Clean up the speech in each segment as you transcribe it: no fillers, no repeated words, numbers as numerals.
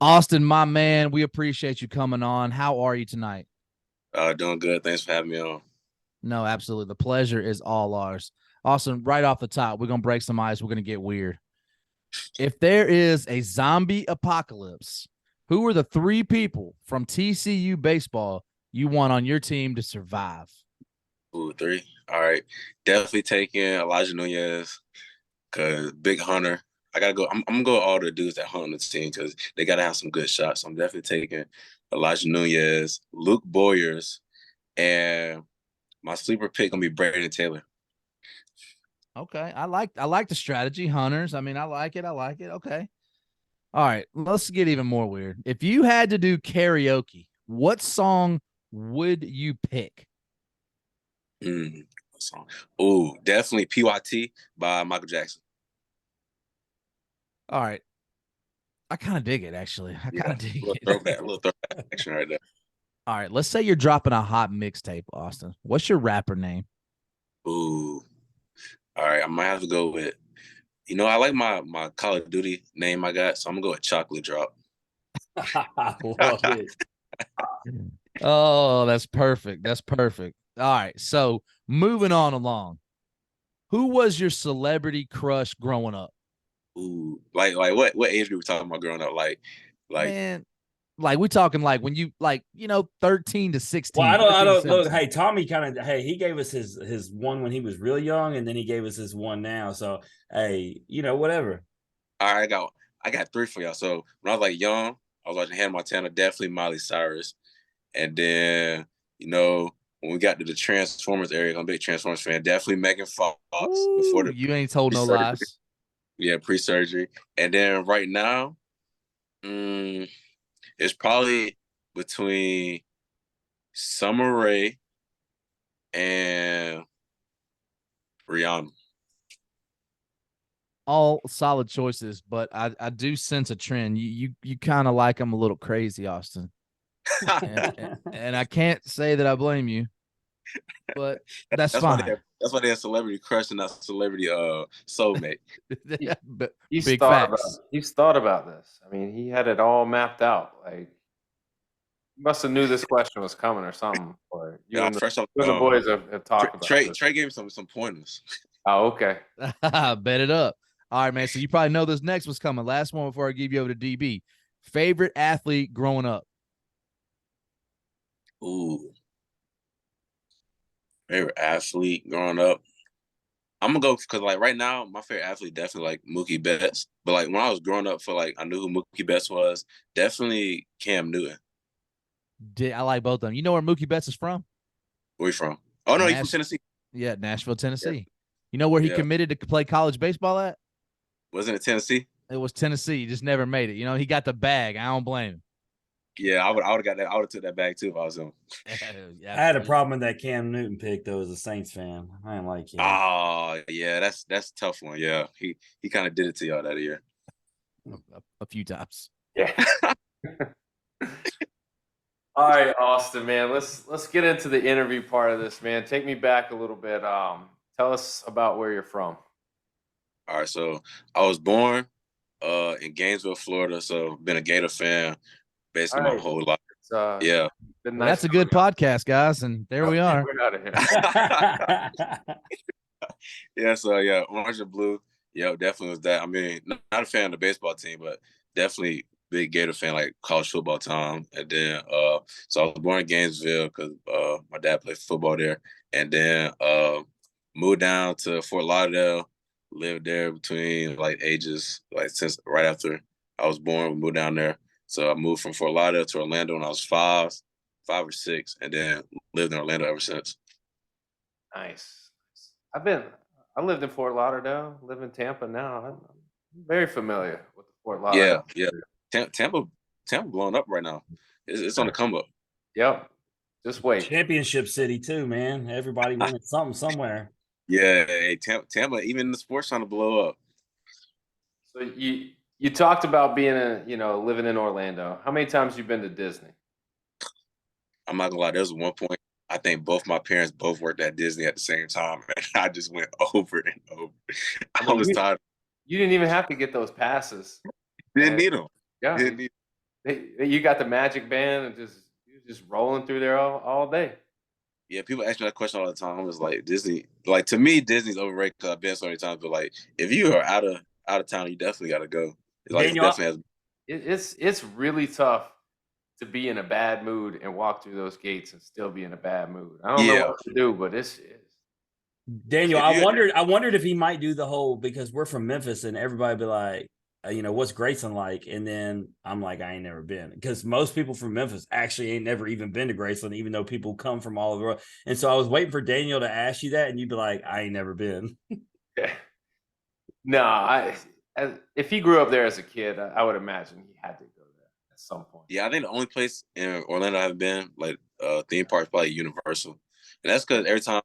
Austin, my man, we appreciate you coming on. How are you tonight? Doing good. Thanks for having me on. No, absolutely. The pleasure is all ours. Austin, right off the top, we're going to break some ice. We're going to get weird. If there is a zombie apocalypse, who are the three people from TCU baseball you want on your team to survive? Ooh, three. All right. Definitely taking Elijah Nunez because big hunter. I gotta go. I'm gonna go with all the dudes that hunt on the team because they gotta have some good shots. So I'm definitely taking Elijah Nunez, Luke Boyers, and my sleeper pick gonna be Brandon Taylor. Okay. I like the strategy. Hunters. I mean, I like it. I like it. Okay. All right. Let's get even more weird. If you had to do karaoke, what song would you pick? What song? Ooh, definitely PYT by Michael Jackson. All right. I kind of dig it, actually. I kind Yeah, of dig a it. little throwback action right there. All right. Let's say you're dropping a hot mixtape, Austin. What's your rapper name? Ooh. All right, I might have to go with. I like my Call of Duty name I got, so I'm gonna go with Chocolate Drop. I love it. Oh, that's perfect. That's perfect. All right. So moving on along. Who was your celebrity crush growing up? Ooh, like what age group we talking about growing up? Like Man, like we talking like when you like, 13 to Well, 16, 13 to I don't look. 17. Hey, Tommy kind of. Hey, he gave us his one when he was real young, and then he gave us his one now. So, hey, whatever. all right, I got three for y'all. So when I was like young, I was watching Hannah Montana, definitely Miley Cyrus, and then when we got to the Transformers area, I'm a big Transformers fan. Definitely Megan Fox before Ooh, the you ain't told no pre-surgery. lies. Yeah, pre-surgery, and then right now, mm, it's probably between Summer Rae and Rihanna. All solid choices, but I do sense a trend. You kind of like them a little crazy, Austin. And I can't say that I blame you, but that's That's why fine. they have celebrity crush and not celebrity soulmate. He, But he's big thought about facts. he's thought about this. I mean, he had it all mapped out. Like he must have knew this question was coming or something. Or Yeah, first off, you and the boys have talked about Trey this. Trey gave me some pointers. Oh, okay. Bet it up. All right, man. So you probably know this next was coming. Last one before I give you over to DB. Favorite athlete growing up? Ooh, favorite athlete growing up. I'm gonna go because like right now, my favorite athlete definitely like Mookie Betts. But like when I was growing up, for like I knew who Mookie Betts was. Definitely Cam Newton. I like both of them. You know where Mookie Betts is from? Where you from? Oh no, he's from Nash. Tennessee. Yeah, Nashville, Yeah, Tennessee. You know where he yeah. committed to play college baseball at? Wasn't it Tennessee? It was Tennessee. He just never made it. He got the bag. I don't blame him. Yeah, I would have got that. I would have took that bag too if I was him. I had a problem with that Cam Newton pick though as a Saints fan. I didn't like him. Oh yeah, that's a tough one. Yeah, he kind of did it to y'all that year. A few times. Yeah. All right, Austin, man. Let's get into the interview part of this, man. Take me back a little bit. Tell us about where you're from. All right, so I was born in Gainesville, Florida. So been a Gator fan All basically my right. whole life. It's Yeah. been Well, nice. that's a good podcast, guys. And there we are. We're out of here. Yeah, so yeah, Orange and Blue. Yeah, definitely was that. I mean, not a fan of the baseball team, but definitely big Gator fan, like college football time. And then so I was born in Gainesville because my dad played football there. And then moved down to Fort Lauderdale, lived there between like ages, like since right after I was born, we moved down there. So I moved from Fort Lauderdale to Orlando when I was five or six, and then lived in Orlando ever since. Nice. I lived in Fort Lauderdale, live in Tampa now. I'm very familiar with the Fort Yeah, Lauderdale. yeah. Tampa blowing up right now. It's on the come up. Yep. Just wait. Championship city too, man. Everybody winning something somewhere. Yeah, hey, Tampa, even the sports trying to blow up. So you talked about being living in Orlando. How many times you been to Disney? I'm not gonna lie. There's one point I think both my parents both worked at Disney at the same time, and I just went over and over. I mean, was tired. you didn't even have to get those passes. Didn't need them. Yeah, Didn't need. You got the magic band and you're just rolling through there all day. Yeah, people ask me that question all the time. I was like, Disney, like to me, Disney's overrated because I've been so many times. But like, if you are out of town, you definitely got to go. Like, it Daniel, definitely has. It's really tough to be in a bad mood and walk through those gates and still be in a bad mood. I don't know Yeah. what to do, but it's Daniel, If I you- wondered if he might do the whole, because we're from Memphis and everybody be like, what's Graceland like? And then I'm like, I ain't never been, because most people from Memphis actually ain't never even been to Graceland, even though people come from all over the world. And so I was waiting for Daniel to ask you that, and you'd be like, I ain't never been. no. If he grew up there as a kid, I would imagine he had to go there at some point. Yeah, I think the only place in Orlando I've been, like theme park, is probably Universal. And that's because every time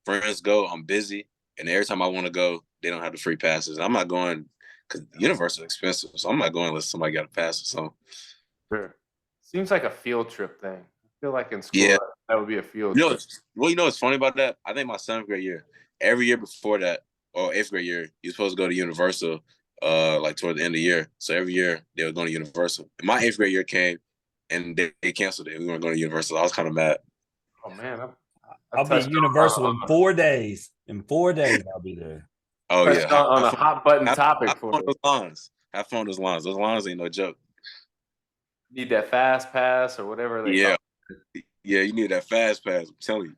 friends go, I'm busy. And every time I want to go, they don't have the free passes. I'm not going because Universal is expensive. So I'm not going unless somebody got a pass or something. Sure. Seems like a field trip thing. I feel like in school Yeah. that would be a field You know, trip. you know what's funny about that? I think my 7th grade year, every year before that, or 8th grade year, you're supposed to go to Universal like toward the end of the year. So every year they were going to Universal. And my 8th grade year came and they canceled it. We weren't going to Universal. I was kind of mad. Oh man, I'll be at Universal in 4 days. In 4 days, I'll be there. Oh yeah. On a hot button topic have for fun it. those lines. Have fun those lines. Those lines ain't no joke. Need that fast pass or whatever they call it. Yeah, you need that fast pass. I'm telling you.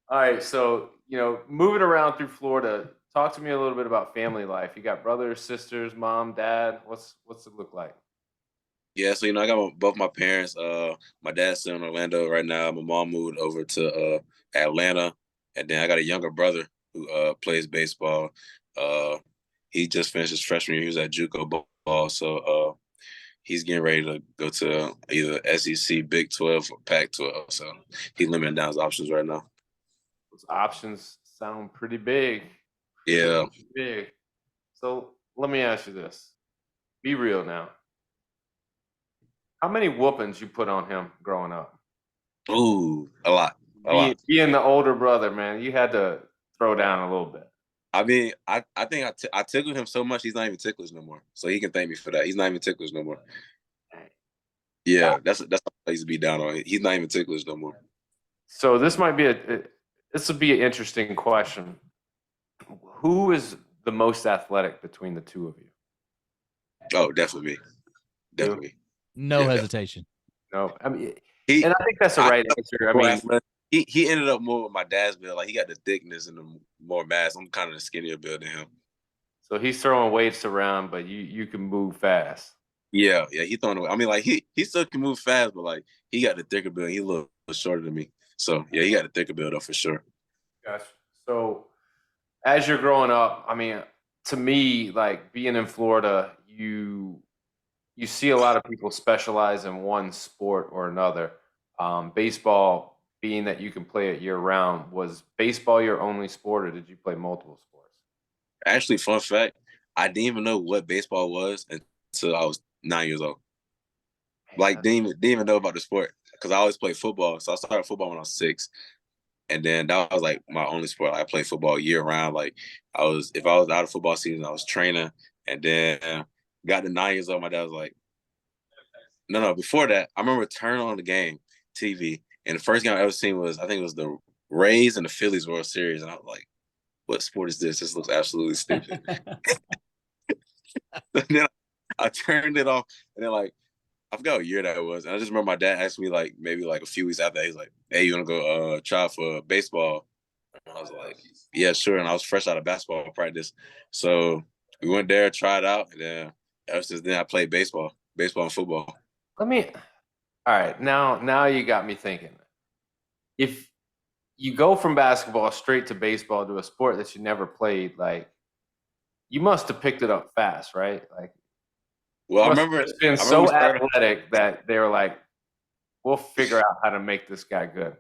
All right, so moving around through Florida, talk to me a little bit about family life. You got brothers, sisters, mom, dad. What's it look like? Yeah, so I got both my parents. My dad's still in Orlando right now. My mom moved over to Atlanta, and then I got a younger brother who plays baseball. He just finished his freshman year. He was at JUCO ball, so he's getting ready to go to either SEC, Big 12, or Pac-12. So he's limiting down his options right now. Those options sound pretty big. Yeah. Pretty big. So let me ask you this. Be real now. How many whoopings you put on him growing up? Ooh, a lot. Being the older brother, man, you had to throw down a little bit. I mean, I think I tickled him so much he's not even ticklish no more. So he can thank me for that. He's not even ticklish no more. Yeah, that's how I used to be down on it. He's not even ticklish no more. So this might be this would be an interesting question. Who is the most athletic between the two of you? Oh, definitely me. Definitely. No hesitation. No, I mean, and I think that's the right answer. I mean, he ended up more with my dad's build. Like he got the thickness and the more mass. I'm kind of the skinnier build than him. So he's throwing weights around, but you can move fast. Yeah, he throwing away. I mean, like he still can move fast, but like he got the thicker build. He a little shorter than me. So yeah, he got the thicker build up for sure. Gotcha. So as you're growing up, I mean, to me, like being in Florida, you see a lot of people specialize in one sport or another. Baseball, being that you can play it year round, was baseball your only sport, or did you play multiple sports? Actually, fun fact, I didn't even know what baseball was until I was 9 years old. Like didn't even know about the sport because I always played football. So I started football when I was 6. And then that was like my only sport. I played football year round. Like if I was out of football season, I was training. And then got to 9 years old, my dad was like, no. Before that, I remember turning on the game, TV, and the first game I ever seen was, I think it was the Rays and the Phillies World Series. And I was like, what sport is this? This looks absolutely stupid. And then I turned it off, and then like, I forgot what year that was. And I just remember my dad asked me like maybe like a few weeks after that, he's like, hey, you want to go try for baseball? And I was like, yeah, sure. And I was fresh out of basketball practice. So we went there, tried out, and then ever since then I played baseball and football. All right, now you got me thinking. If you go from basketball straight to baseball, to a sport that you never played, like you must have picked it up fast, right? Like, well, I remember it's been so athletic that they were like, we'll figure out how to make this guy good.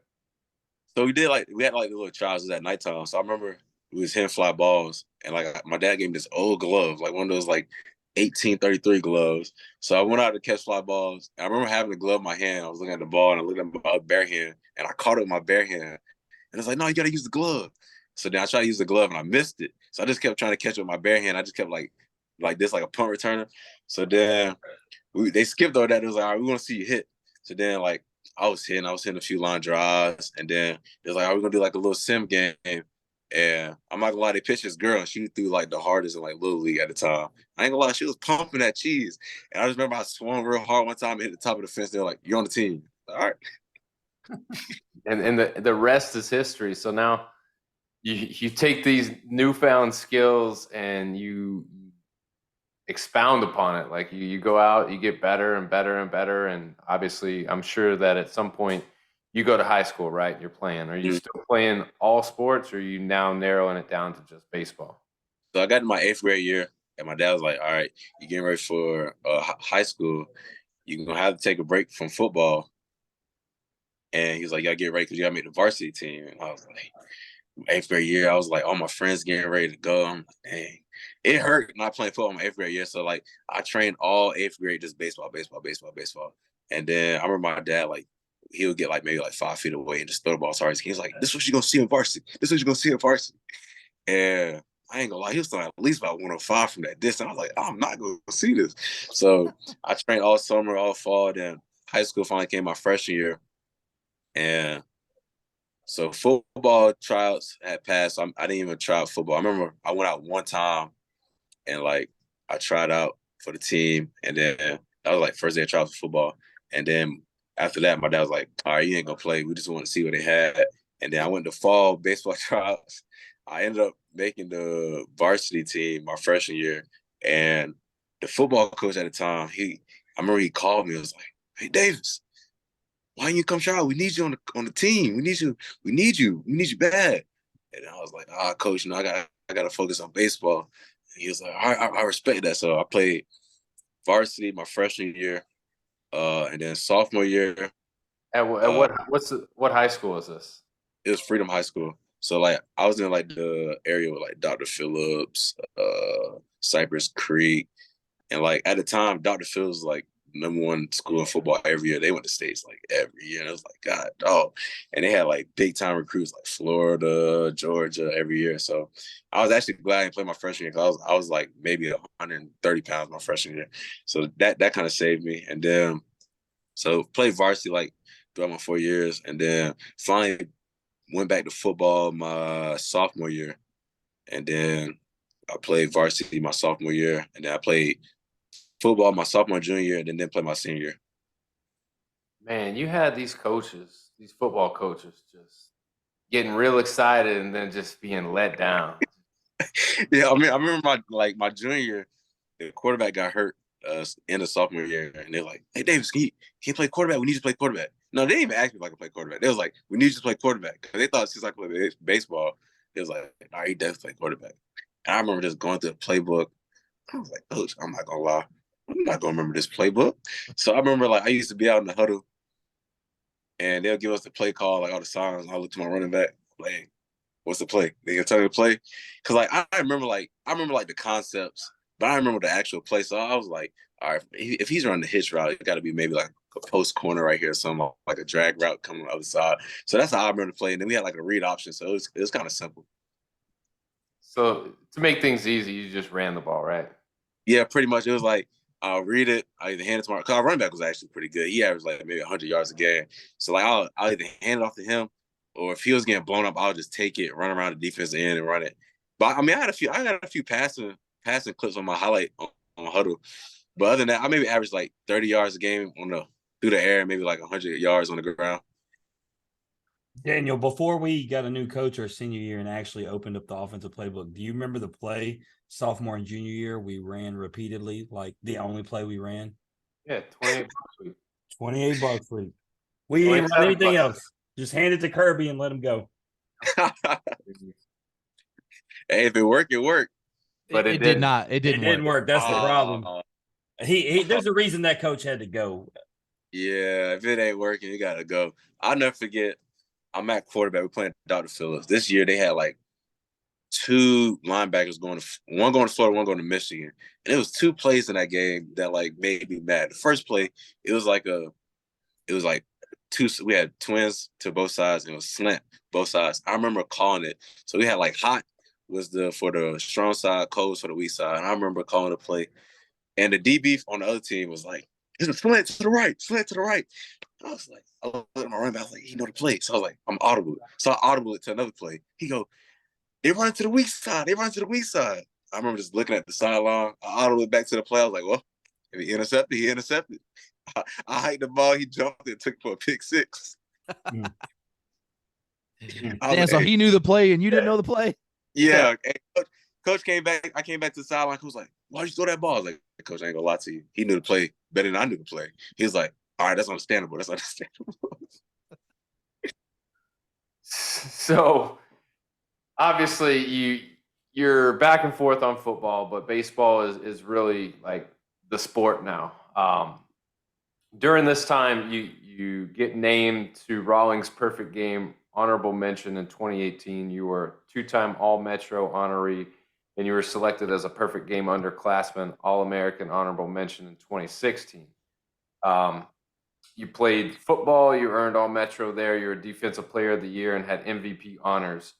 So we had like the little trials at nighttime. So I remember we was hitting fly balls, and like my dad gave me this old glove, like one of those like 1833 gloves. So I went out to catch fly balls. And I remember having the glove in my hand. I was looking at the ball and I looked at my bare hand, and I caught it with my bare hand. And I was like, no, you got to use the glove. So then I tried to use the glove and I missed it. So I just kept trying to catch it with my bare hand. I just kept like this, like a punt returner. So then they skipped all that. It was like, all right, we want to see you hit. So then like I was hitting a few line drives, and then it was like, are we gonna do like a little sim game? And I'm not gonna lie, they pitched this girl, and she threw like the hardest in like Little League at the time. I ain't gonna lie, she was pumping that cheese. And I just remember I swung real hard one time and hit the top of the fence. They were like, "You're on the team." All right. And the rest is history. So now you take these newfound skills and you expound upon it. Like you go out, you get better and better and better. And obviously, I'm sure that at some point you go to high school, right? You're playing. Are you still playing all sports, or are you now narrowing it down to just baseball? So I got in my 8th grade year, and my dad was like, "All right, you're getting ready for high school. You're gonna have to take a break from football." And he was like, "You gotta get ready because you gotta make the varsity team." And I was like, 8th grade year, I was like, all my friends getting ready to go. I'm like, dang. It hurt not playing football in my 8th grade year. So like I trained all 8th grade just baseball. And then I remember my dad, like, he would get like maybe like 5 feet away and just throw the ball as hard as he can. He's like, "This is what you're gonna see in varsity. This is what you're gonna see in varsity." And I ain't gonna lie, he was throwing at least about 105 from that distance. I was like, I'm not gonna see this. So I trained all summer, all fall. Then high school finally came my freshman year. And so football tryouts had passed. I didn't even try out football. I remember I went out one time and like I tried out for the team, and then that was like first day of tryouts for football. And then after that, my dad was like, "All right, you ain't gonna play. We just want to see what they had." And then I went to fall baseball tryouts. I ended up making the varsity team my freshman year, and the football coach at the time, I remember he called me and was like, "Hey, Davis, why didn't you come try out? We need you on the team. We need you. We need you bad." And I was like, "Coach, I gotta focus on baseball." And he was like, "All right, I respect that." So I played varsity my freshman year, and then sophomore year, At what high school is this? it was Freedom High School. So like I was in like the area with like Dr. Phillips, Cypress Creek, and like at the time, Dr. Phillips was like #1 school in football every year. They went to states like every year. And it was like, God, dog. And they had like big time recruits like Florida, Georgia every year. So I was actually glad I didn't play my freshman year because I was like maybe 130 pounds my freshman year. So that kind of saved me. And then so played varsity like throughout my 4 years, and then finally went back to football my sophomore year. And then I played varsity my sophomore year, and then I played football my sophomore, junior year, and then didn't play my senior year. Man, you had these coaches, these football coaches, just getting real excited and then just being let down. Yeah, I mean, I remember my junior year, the quarterback got hurt in the sophomore year, and they're like, "Hey, Davis, can you play quarterback? We need you to play quarterback." No, they didn't even ask me if I could play quarterback. They was like, "We need you to play quarterback," because they thought since I played baseball, it was like, "All right, he definitely play quarterback." And I remember just going through the playbook. I was like, "Coach, I'm not gonna lie, I'm not gonna remember this playbook." So I remember like I used to be out in the huddle, and they'll give us the play call, like all the signs. And I look to my running back, like, "What's the play?" They can tell me the play, because like I remember like the concepts, but I remember the actual play. So I was like, all right, if he's running the hitch route, it got to be maybe like a post corner right here, something like a drag route coming on the other side. So that's how I remember the play. And then we had like a read option, so it was kind of simple. So to make things easy, you just ran the ball, right? Yeah, pretty much. It was like I'll read it, I either hand it to my because our running back was actually pretty good. He averaged like maybe 100 yards a game. So like I'll either hand it off to him, or if he was getting blown up, I'll just take it, run around the defensive end and run it. But I mean, I got a few passing clips on my highlight on Huddle. But other than that, I maybe averaged like 30 yards a game through the air, maybe like 100 yards on the ground. Daniel, before we got a new coach our senior year and actually opened up the offensive playbook, do you remember the play sophomore and junior year we ran repeatedly, like the only play we ran? Yeah, 28 bucks a week. 28 bucks a week. We didn't run anything else. Just hand it to Kirby and let him go. Hey, if it worked, it worked. But it did not. It didn't work. That's the problem. There's a reason that coach had to go. Yeah, if it ain't working, you gotta go. I'll never forget. I'm at quarterback. We're playing Dr. Phillips. This year they had like 2 linebackers one going to Florida, one going to Michigan. And it was 2 plays in that game that like made me mad. The first play, it was like we had twins to both sides, and it was slant both sides. I remember calling it. So we had like hot was for the strong side, cold for the weak side. And I remember calling the play. And the DB on the other team was like, It's a slant to the right, slant to the right. I was like, I looked at my running back, I was like, he know the play. So I was like, I'm audible. So I audible it to another play. He go, they run to the weak side. They run to the weak side. I remember just looking at the sideline. I audible it back to the play. I was like, well, if he intercepted, he intercepted. I hiked the ball. He jumped and took for a pick six. Damn, so he knew the play and you didn't know the play? Yeah. Coach came back. I came back to the sideline. Coach was like, why'd you throw that ball? I was like, Coach, I ain't gonna lie to you. He knew the play better than I knew the play. He was like, all right, that's understandable. That's understandable. So obviously you're back and forth on football, but baseball is really like the sport now. During this time, you get named to Rawlings Perfect Game honorable mention in 2018. You were two-time All-Metro honoree, and you were selected as a Perfect Game underclassman All-American honorable mention in 2016. You played football. You earned All-Metro there. You were Defensive Player of the Year and had MVP honors.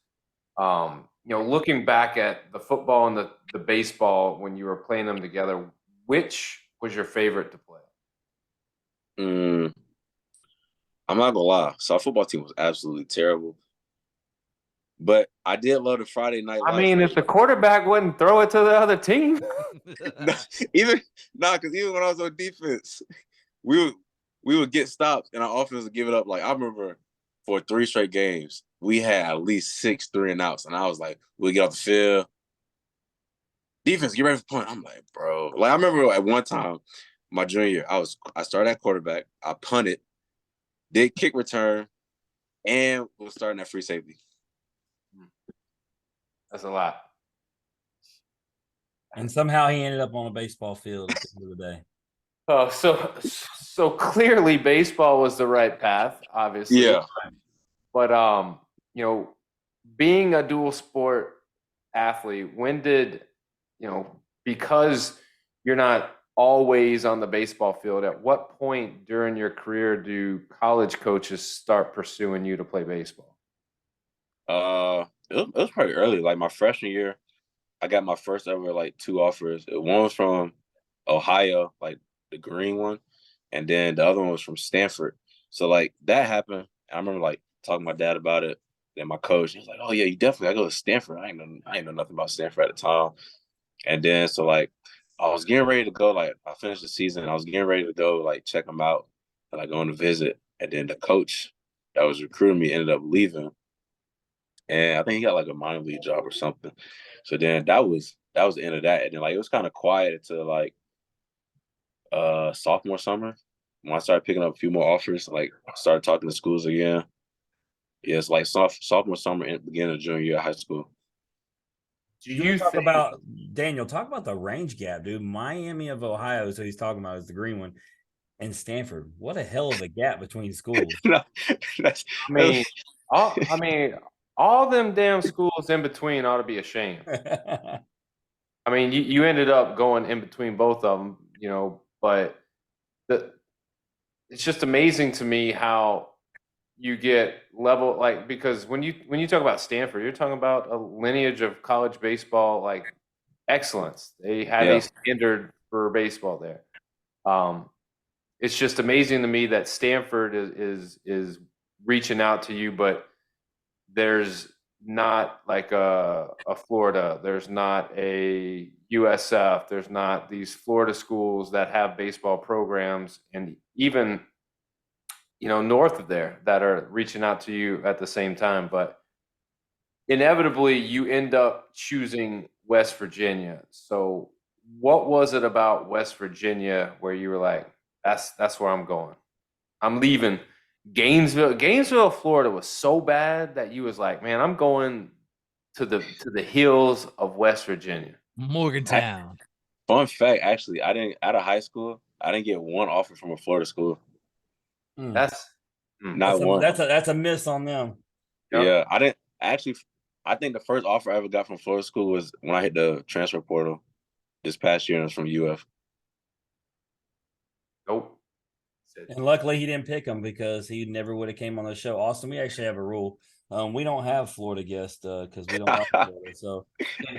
Looking back at the football and the baseball when you were playing them together, which was your favorite to play? I'm not gonna lie. So our football team was absolutely terrible. But I did love the Friday night lights. I mean, if the quarterback wouldn't throw it to the other team. Because even when I was on defense, we would get stops and our offense would give it up. Like I remember for 3 straight games, we had at least 6 3-and-outs. And I was like, we'll get off the field. Defense, get ready for the point. I'm like, bro. Like I remember at one time, my junior year, I started at quarterback, I punted, did kick return, and was starting at free safety. That's a lot. And somehow he ended up on a baseball field at the end of the day. Oh, so clearly baseball was the right path, obviously. Yeah. But being a dual sport athlete, when did, because you're not always on the baseball field, at what point during your career do college coaches start pursuing you to play baseball? It was pretty early. Like my freshman year, I got my first ever like 2 offers. One was from Ohio, like the green one, and then the other one was from Stanford. So like that happened. I remember like talking to my dad about it. Then my coach, he was like, "Oh yeah, you definitely gotta go to Stanford." I ain't know nothing about Stanford at the time. And then so like I was getting ready to go. Like I finished the season, I was getting ready to go like check them out and like going to visit. And then the coach that was recruiting me ended up leaving. And I think he got like a minor league job or something. So then that was the end of that. And then like it was kind of quiet until like sophomore summer when I started picking up a few more offers. Like I started talking to schools again. Yeah, it's like sophomore summer and beginning of junior year of high school. Do you talk about Daniel? Talk about the range gap, dude. Miami of Ohio, so he's talking about is the green one, and Stanford. What a hell of a gap between schools. All them damn schools in between ought to be ashamed. I mean, you ended up going in between both of them, but it's just amazing to me how you get level, like, because when you talk about Stanford, you're talking about a lineage of college baseball, like excellence. They have a standard for baseball there. It's just amazing to me that Stanford is reaching out to you, but there's not like a Florida, there's not a USF, there's not these Florida schools that have baseball programs, and even north of there that are reaching out to you at the same time. But inevitably you end up choosing West Virginia. So what was it about West Virginia where you were like, that's where I'm going? I'm leaving Gainesville, Florida was so bad that you was like, man, I'm going to the hills of West Virginia. Morgantown. Fun fact, actually, out of high school, I didn't get one offer from a Florida school. That's one. That's a miss on them. Yep. Yeah, I didn't actually. I think the first offer I ever got from Florida school was when I hit the transfer portal this past year, and it was from UF. Nope. And luckily he didn't pick him because he never would have came on the show. Austin, we actually have a rule. We don't have Florida guests because we don't like Florida. So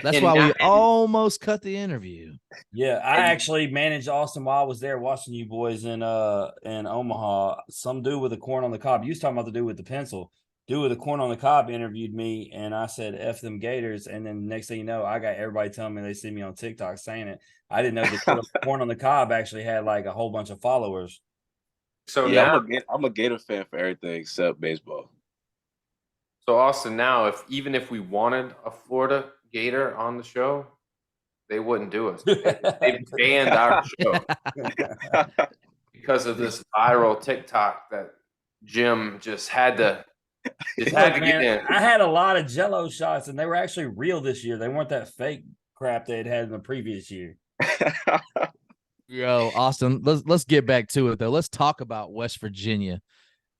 That's And why we now- almost cut the interview. yeah, I actually managed Austin while I was there watching you boys in Omaha. Some dude with a corn on the cob. You was talking about the dude with the pencil. Dude with a corn on the cob interviewed me, and I said "F them Gators." And then next thing you know, I got everybody telling me they see me on TikTok saying it. I didn't know the corn on the cob actually had like a whole bunch of followers. So Yeah, now, I'm a Gator fan for everything except baseball. so Austin, now even if we wanted a Florida Gator on the show, they wouldn't do it. They banned our show because of this viral TikTok that Jim just had to Look, get man, in. I had a lot of Jello shots, and they were actually real this year. They weren't that fake crap they had in the previous year. Yo, Austin, let's get back to it though. Let's talk about West Virginia.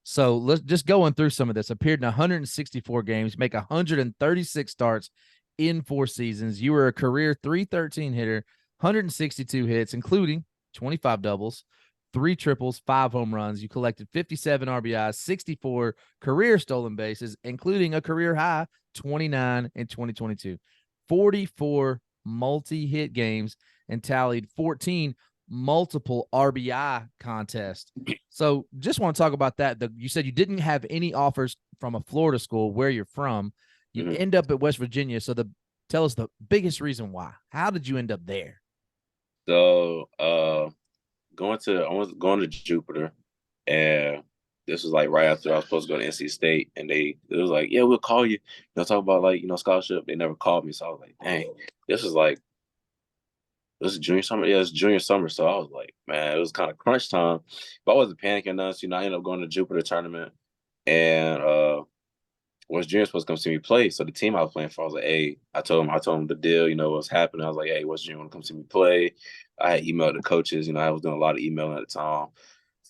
So let's just going through some of this. Appeared in 164 games, make 136 starts in 4 seasons. You were a career 313 hitter, 162 hits, including 25 doubles, 3 triples, 5 home runs. You collected 57 RBIs, 64 career stolen bases, including a career high 29 in 2022, 44 multi-hit games, and tallied 14 multiple RBI contests. So just want to talk about that. You said you didn't have any offers from a Florida school where you're from. You end up at West Virginia. So tell us the biggest reason why. How did you end up there? So I was going to Jupiter, and this was like right after I was supposed to go to NC State, and it was like, yeah, we'll call you. Talk about like scholarship. They never called me, so I was like, dang, this is junior summer. Yeah, it's junior summer. So I was like, man, it was kind of crunch time. But I wasn't panicking none. So, I ended up going to Jupiter tournament. And West Junior supposed to come see me play. So the team I was playing for, I was like, hey, I told him the deal, what's happening. I was like, hey, West Junior want to come see me play. I had emailed the coaches, I was doing a lot of emailing at the time.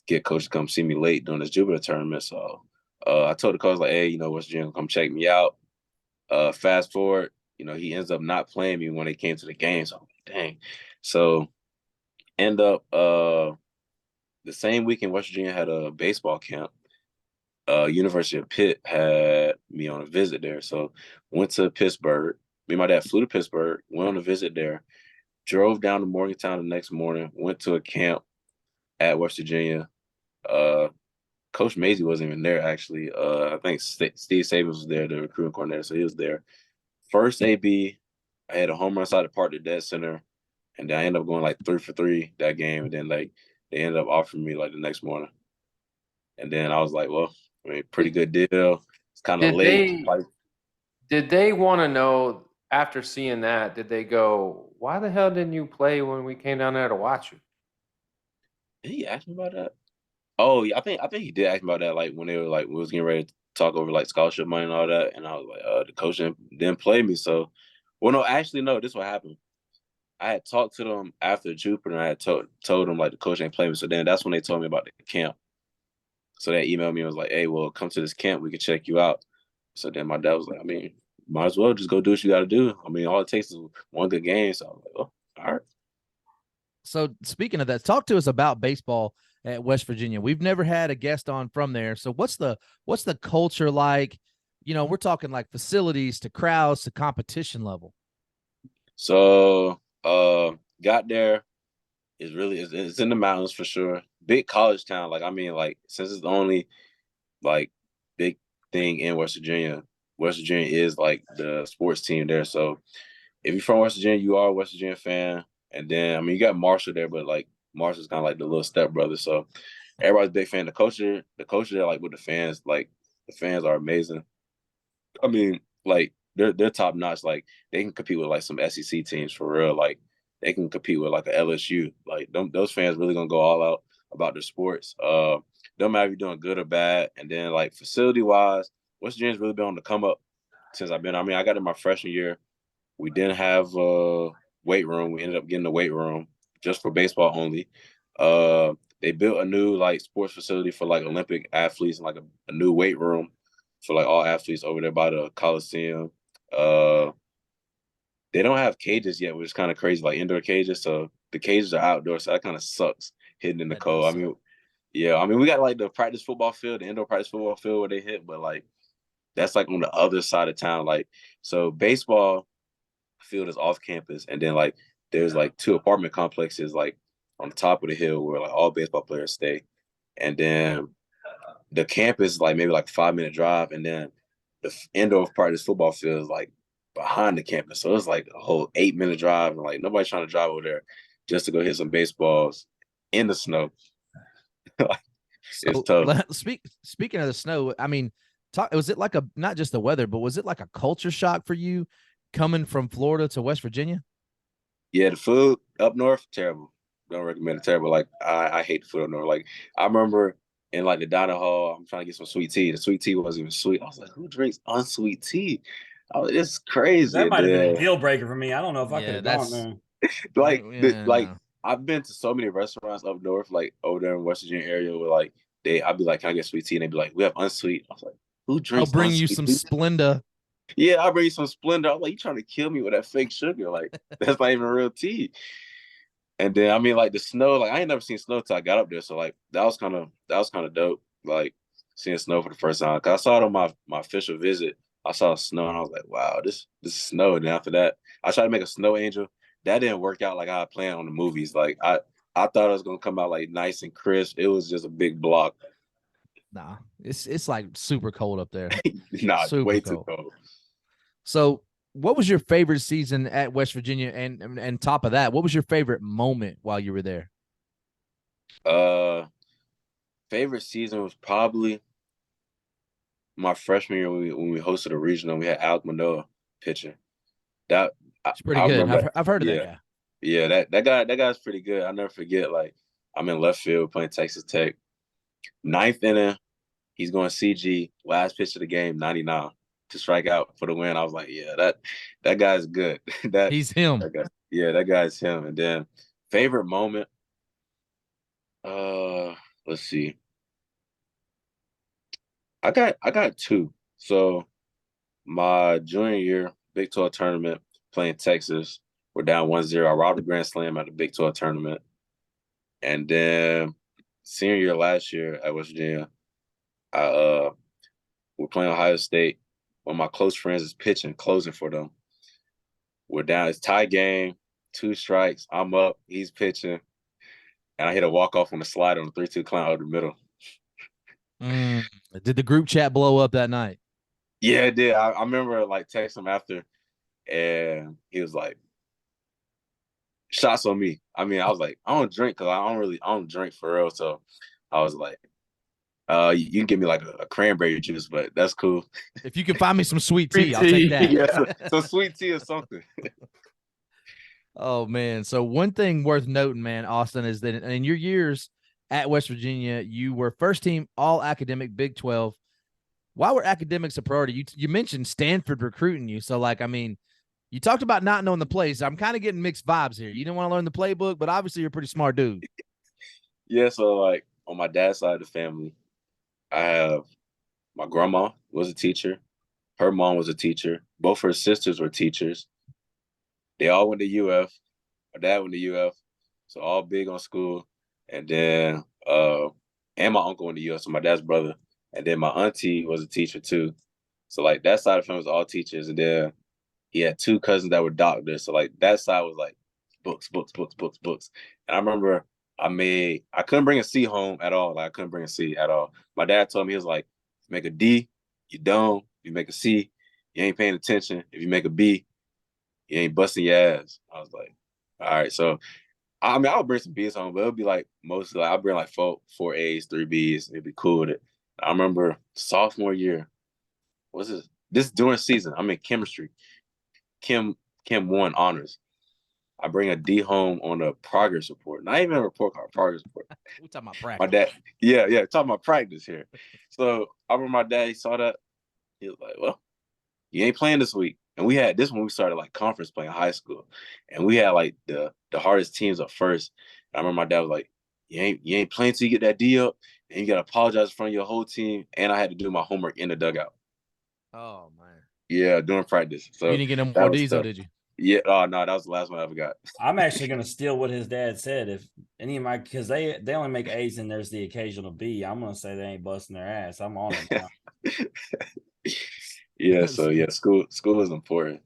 Get coach to come see me late during this Jupiter tournament. So I told the coach, like, hey, West Junior come check me out. Fast forward, he ends up not playing me when they came to the game. So I'm like, dang. So end up the same weekend West Virginia had a baseball camp. University of Pitt had me on a visit there. So went to Pittsburgh. Me and my dad flew to Pittsburgh, went on a visit there, drove down to Morgantown the next morning, went to a camp at West Virginia. Coach Maisie wasn't even there, actually. I think Steve Sabins was there, the recruiting coordinator, so he was there. First AB, I had a home run side of the park at Dead Center, and then I ended up going like 3 for 3 that game, and then like they ended up offering me like the next morning. And then I was like, well, pretty good deal. It's kind of late. Did they want to know after seeing that? Did they go, why the hell didn't you play when we came down there to watch you? Did he ask me about that? Oh, yeah, I think he did ask me about that. Like when they were like, we was getting ready to talk over like scholarship money and all that, and I was like, the coach didn't play me. So, well, no, actually, no. This is what happened. I had talked to them after Jupiter, and I had told them like the coach ain't play me. So then that's when they told me about the camp. So they emailed me and was like, hey, well, come to this camp. We can check you out. So then my dad was like, might as well just go do what you got to do. All it takes is one good game. So I was like, oh, all right. So speaking of that, talk to us about baseball at West Virginia. We've never had a guest on from there. So what's the culture like? We're talking like facilities to crowds to competition level. So got there. It's in the mountains for sure. Big college town. Since it's the only like big thing in West Virginia is like the sports team there. So if you're from West Virginia, you are a West Virginia fan. And then you got Marshall there, but like Marshall's kind of like the little stepbrother. So everybody's a big fan. The coach there, like with the fans, like the fans are amazing. Like they're top notch. Like they can compete with like some SEC teams for real. Like they can compete with like a LSU. Like those fans really gonna go all out about their sports. Don't matter if you're doing good or bad. And then like facility wise, West Virginia's really been on the come up since I've been. I got in my freshman year. We didn't have a weight room. We ended up getting a weight room just for baseball only. They built a new like sports facility for like Olympic athletes and like a new weight room for like all athletes over there by the Coliseum. They don't have cages yet, which is kind of crazy, like indoor cages. So the cages are outdoors, so that kind of sucks hitting in the cold. We got like the practice football field, the indoor practice football field where they hit, but like that's like on the other side of town. Like, so baseball field is off campus, and then like there's like 2 apartment complexes like on the top of the hill where like all baseball players stay, and then the campus is like maybe like 5-minute drive, and then the indoor part of this football field is like behind the campus, so it's like a whole 8-minute drive, and like nobody's trying to drive over there just to go hit some baseballs in the snow. Like, it's tough. Speaking of the snow, I mean, was it like not just the weather, but was it like a culture shock for you coming from Florida to West Virginia? Yeah, the food up north, terrible. Don't recommend it. Terrible. Like I hate the food up north. Like I remember in like the dining hall, I'm trying to get some sweet tea. The sweet tea wasn't even sweet. I was like, who drinks unsweet tea? Oh, it's crazy. That might have been a deal breaker for me. I don't know if I could have gone there. Like I've been to so many restaurants up north, like over there in West Virginia area, where like I'd be like, can I get sweet tea? And they'd be like, we have unsweet. I was like, who drinks? I'll bring you unsweet some tea? Splenda. Yeah, I'll bring you some Splenda. I'm like, you trying to kill me with that fake sugar? Like that's not even real tea. And then I mean, like the snow, like I ain't never seen snow till I got up there. So like that was kind of dope. Like seeing snow for the first time. Cause I saw it on my official visit. I saw snow and I was like, wow, this is snow. And then after that, I tried to make a snow angel. That didn't work out like I planned on the movies. Like I thought it was gonna come out like nice and crisp. It was just a big block. Nah, it's like super cold up there. Nah, super way cold. Too cold. So what was your favorite season at West Virginia? And top of that, what was your favorite moment while you were there? Favorite season was probably my freshman year when we hosted a regional. We had Alec Manoa pitching. It's pretty good. I've heard of that guy. Yeah, that guy's pretty good. I'll never forget. Like I'm in left field playing Texas Tech. 9th inning, he's going CG. Last pitch of the game, 99 to strike out for the win. I was like, yeah, that guy's good. He's him. That guy's him. And then favorite moment. Let's see. I got 2. So my junior year, Big 12 tournament, playing Texas. We're down 1-0. I robbed a grand slam at the Big 12 tournament. And then senior year last year at West Virginia, we're playing Ohio State. One of my close friends is pitching, closing for them. We're down. It's tie game, 2 strikes. I'm up. He's pitching. And I hit a walk-off on the slide on the 3-2 clown over the middle. Did the group chat blow up that night? Yeah, it did. I remember like texting him after, and he was like, shots on me. I mean, I was like, I don't drink because I don't drink for real. So I was like, you can give me like a cranberry juice, but that's cool. If you can find me some sweet tea, I'll take that. Yeah, so sweet tea or something. Oh man. So one thing worth noting, man, Austin, is that in your years at West Virginia, you were first team all academic Big 12. Why were academics a priority? You mentioned Stanford recruiting you. So like, I mean, you talked about not knowing the plays. I'm kind of getting mixed vibes here. You didn't want to learn the playbook, but obviously you're a pretty smart dude. Yeah. So like on my dad's side of the family, I have my grandma was a teacher. Her mom was a teacher. Both her sisters were teachers. They all went to UF. My dad went to UF. So all big on school. And then and my uncle went to UF, so my dad's brother. And then my auntie was a teacher too. So like that side of the family was all teachers. And then he had 2 cousins that were doctors. So like that side was like books. And I remember I couldn't bring a C home at all. Like I couldn't bring a C at all. My dad told me, he was like, if you make a D, you don't. If you make a C, you ain't paying attention. If you make a B, you ain't busting your ass. I was like, all right. So I mean, I would bring some B's home, but it would be like mostly like I'll bring like four A's, 3 B's. It'd be cool with it. I remember sophomore year, this during season, I'm in chemistry. Chem 1 honors. I bring a D home on a progress report. Not even a report card, progress report. We're talking about practice. My dad, yeah, talking about practice here. So I remember my dad, he saw that. He was like, well, you ain't playing this week. And we had this when we started like conference playing high school. And we had like the hardest teams up first. And I remember my dad was like, you ain't playing till you get that D up, and you gotta apologize in front of your whole team. And I had to do my homework in the dugout. Oh man. Yeah, during practice. So you didn't get no more D's, though, did you? Yeah, oh no, that was the last one I ever got. I'm actually gonna steal what his dad said. If any of my, because they only make A's and there's the occasional B, I'm gonna say they ain't busting their ass. I'm on it now. Yeah, so yeah, school is important.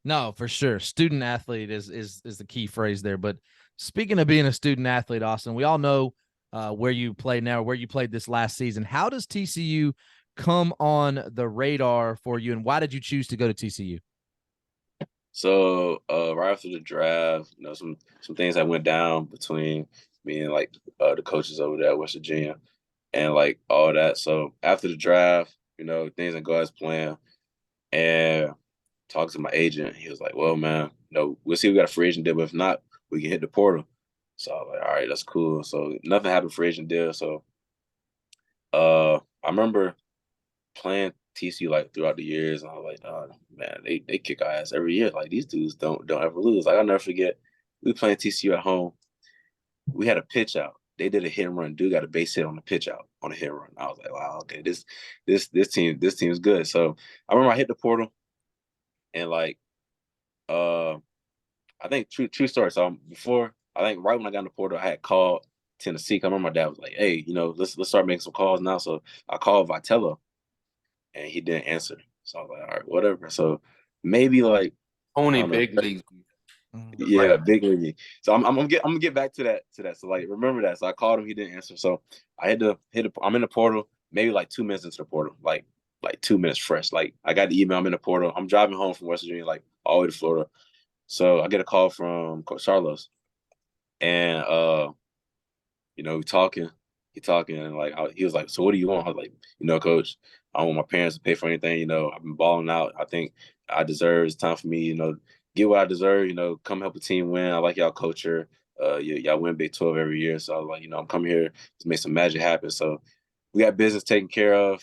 No, for sure. Student athlete is the key phrase there. But speaking of being a student athlete, Austin, we all know where you play now, where you played this last season. How does TCU come on the radar for you, and why did you choose to go to TCU? So right after the draft, some things that went down between me and like the coaches over there at West Virginia and like all that. So after the draft, things didn't go as planned. And talked to my agent. He was like, "Well, man, we'll see if we got a free agent deal, but if not, we can hit the portal." So I was like, "All right, that's cool." So nothing happened for agent deal. So I remember playing TCU like throughout the years, and I was like, "Oh man, they kick our ass every year. Like these dudes don't ever lose." Like I'll never forget, we playing TCU at home. We had a pitch out. They did a hit and run. Dude got a base hit on the pitch out on a hit and run. I was like, "Wow, okay, this team is good." So I remember I hit the portal, and like I think true story. So before, I think right when I got in the portal, I had called Tennessee. I remember my dad was like, "Hey, let's start making some calls now." So I called Vitello, and he didn't answer. So I was like, "All right, whatever." So maybe like Only I don't know. big leagues. Yeah, big league. So I'm gonna get back to that. So like remember that. So I called him, he didn't answer. So I had to I'm in the portal, maybe like 2 minutes into the portal, like 2 minutes fresh. Like I got the email, I'm in the portal. I'm driving home from West Virginia, like all the way to Florida. So I get a call from Coach Carlos, and we talking. He talking, and like he was like, "So what do you want?" I was like, "Coach, I don't want my parents to pay for anything. I've been balling out. I think I deserve. It's time for me. Get what I deserve. Come help the team win. I like y'all culture. Y'all win Big 12 every year. So I was like, I'm coming here to make some magic happen. So we got business taken care of."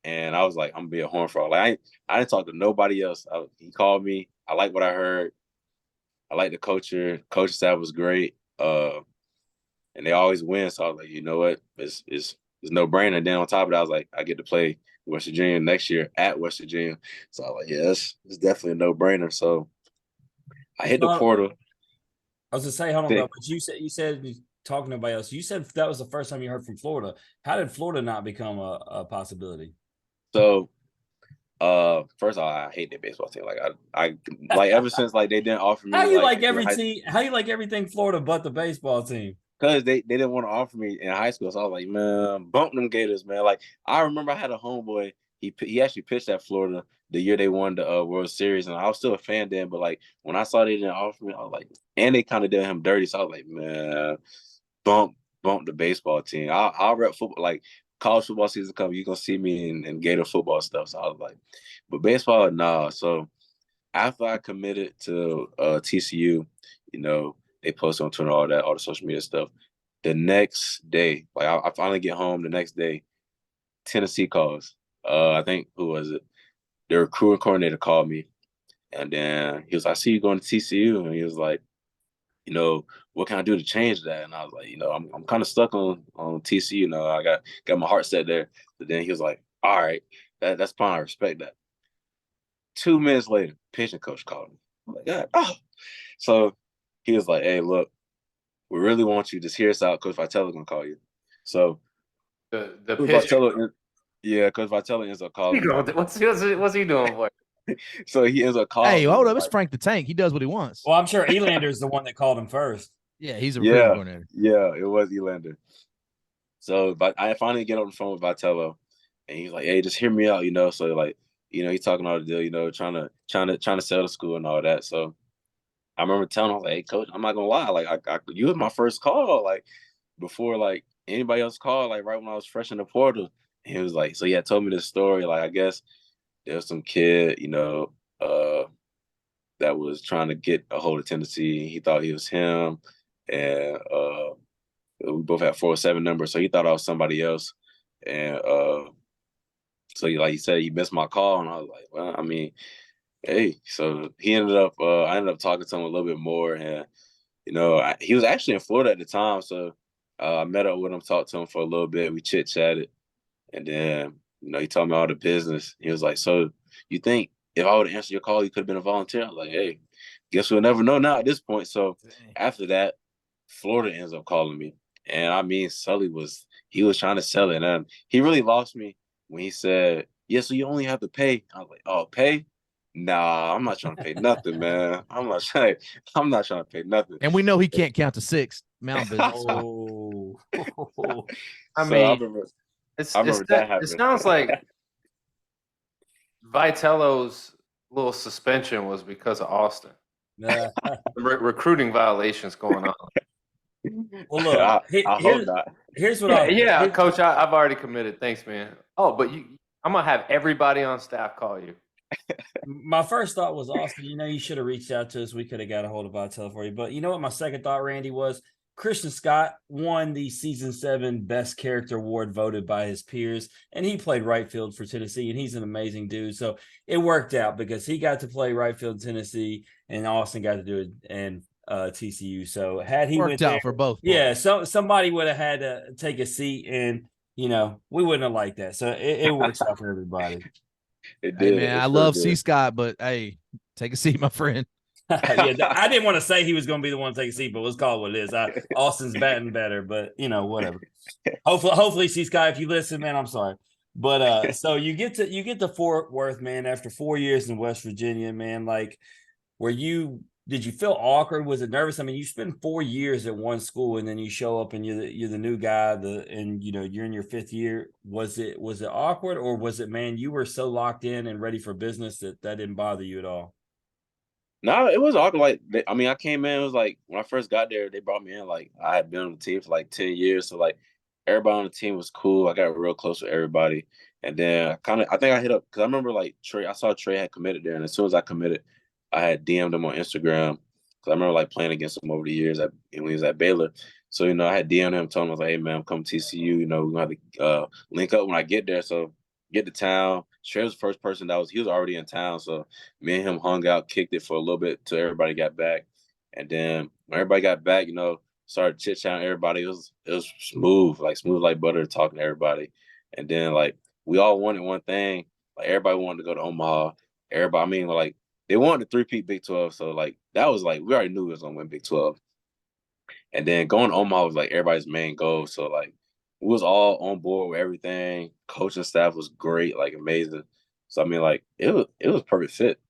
And I was like, I'm gonna be a horn frog. Like I didn't talk to nobody else. He called me. I like what I heard. I like the culture. Coach staff was great. And they always win. So I was like, you know what? It's no brainer. Then on top of that, I was like, I get to play West Virginia next year at West Virginia. So I was like, yeah, it's definitely a no brainer. So I hit the portal. I was gonna say, hold on, bro. But you said talking to nobody else. You said that was the first time you heard from Florida. How did Florida not become a possibility? So first of all, I hate their baseball team. Like I like ever since like they didn't offer me How you like everything Florida but the baseball team? Because they didn't want to offer me in high school. So I was like, man, bump them Gators, man. Like I remember I had a homeboy. He actually pitched at Florida the year they won the World Series, and I was still a fan then. But like when I saw they didn't offer me, I was like, and they kind of did him dirty. So I was like, man, bump the baseball team. I'll rep football. Like college football season come, you gonna see me in Gator football stuff. So I was like, but baseball, nah. So after I committed to TCU, they posted on Twitter, all the social media stuff. The next day, like I finally get home the next day, Tennessee calls. I think who was it? Their recruiting coordinator called me, and then he was like, "I see you going to TCU," and he was like, "What can I do to change that?" And I was like, I'm kind of stuck on TCU. I got my heart set there. But then he was like, "All right, that's fine. I respect that." 2 minutes later, pitching coach called me. I'm like, God, oh. So he was like, "Hey, look, we really want you. Just hear us out. Coach Vitello's gonna call you." So The Coach pitcher. Vitello, Coach Vitello ends up calling me. What's he doing for? So he ends up calling. Hey, hold up, it's Frank the Tank. He does what he wants. Well, I'm sure Elander's the one that called him first. Yeah, he's a recruiting coordinator. Yeah, it was Elander. So, but I finally get on the phone with Vitello, and he's like, "Hey, just hear me out, So like, he's talking all the deal, trying to sell the school and all that. So I remember telling him, I was like, "Hey, coach, I'm not gonna lie, like you was my first call, like before like anybody else called, like right when I was fresh in the portal." And he was like, "So yeah, told me this story. Like I guess there was some kid, that was trying to get a hold of Tennessee. He thought he was him, and we both had 407 numbers, so he thought I was somebody else. And so like he said, he missed my call, and I was like, well, I mean, hey. So I ended up talking to him a little bit more, and he was actually in Florida at the time, so I met up with him, talked to him for a little bit, we chit chatted, and then he told me all the business. He was like, "So you think if I would have answered your call, you could have been a volunteer?" I was like, "Hey, guess we'll never know now at this point." So after that, Florida ends up calling me. And I mean, Sully was trying to sell it. And he really lost me when he said, yeah, so you only have to pay. I was like, oh, pay? Nah, I'm not trying to pay nothing, man. I'm not trying to pay nothing. And we know he can't count to 6 mound visits. Oh, I So I mean, remember it's that it happened. sounds like Vitello's little suspension was because of Austin. nah. Recruiting violations going on. Well, look, I hope not. here's what Yeah, Coach, I've already committed. Thanks, man. Oh, but I'm gonna have everybody on staff call you. my first thought was, Austin, you should have reached out to us. We could have got a hold of Vitello for you. But you know what my second thought, Randy, was Christian Scott won the season 7 best character award voted by his peers. And he played right field for Tennessee, and he's an amazing dude. So it worked out because he got to play right field in Tennessee and Austin got to do it in TCU. So had he Worked went out there, for both. yeah, so somebody would have had to take a seat, and we wouldn't have liked that. So it works out for everybody. It Hey did. man, It I sure love did. C. Scott, but hey, take a seat, my friend. Yeah, I didn't want to say he was going to be the one to take a seat, but let's call it what it is. Austin's batting better, but whatever. Hopefully, C. Scott, if you listen, man, I'm sorry. But so you get to Fort Worth, man, after 4 years in West Virginia, man. Like, did you feel awkward? Was it nervous? I mean, you spend 4 years at one school and then you show up and you're the new guy, and you're in your 5th year. Was it awkward, or was it, man, you were so locked in and ready for business that didn't bother you at all? No, it was awkward. Like, I came in. It was like when I first got there, they brought me in. Like, I had been on the team for like 10 years, so like everybody on the team was cool. I got real close with everybody, and then I think I hit up because I remember like Trey. I saw Trey had committed there, and as soon as I committed, I had DM'd him on Instagram because I remember like playing against him over the years when he was at Baylor. So I had DM'd him, told him I was like, "Hey man, I'm coming to TCU. We're gonna have to link up when I get there." So get to town. Trey was the first person he was already in town, so me and him hung out, kicked it for a little bit till everybody got back. And then when everybody got back, started chit chatting everybody. It was smooth like butter, talking to everybody. And then like we all wanted one thing. Like everybody wanted to go to Omaha. Everybody, I mean, like they wanted to three-peat Big 12. So like that was like we already knew we was gonna win Big 12. And then going to Omaha was like everybody's main goal. So like we was all on board with everything. Coaching staff was great, like amazing. So I mean, like it was perfect fit.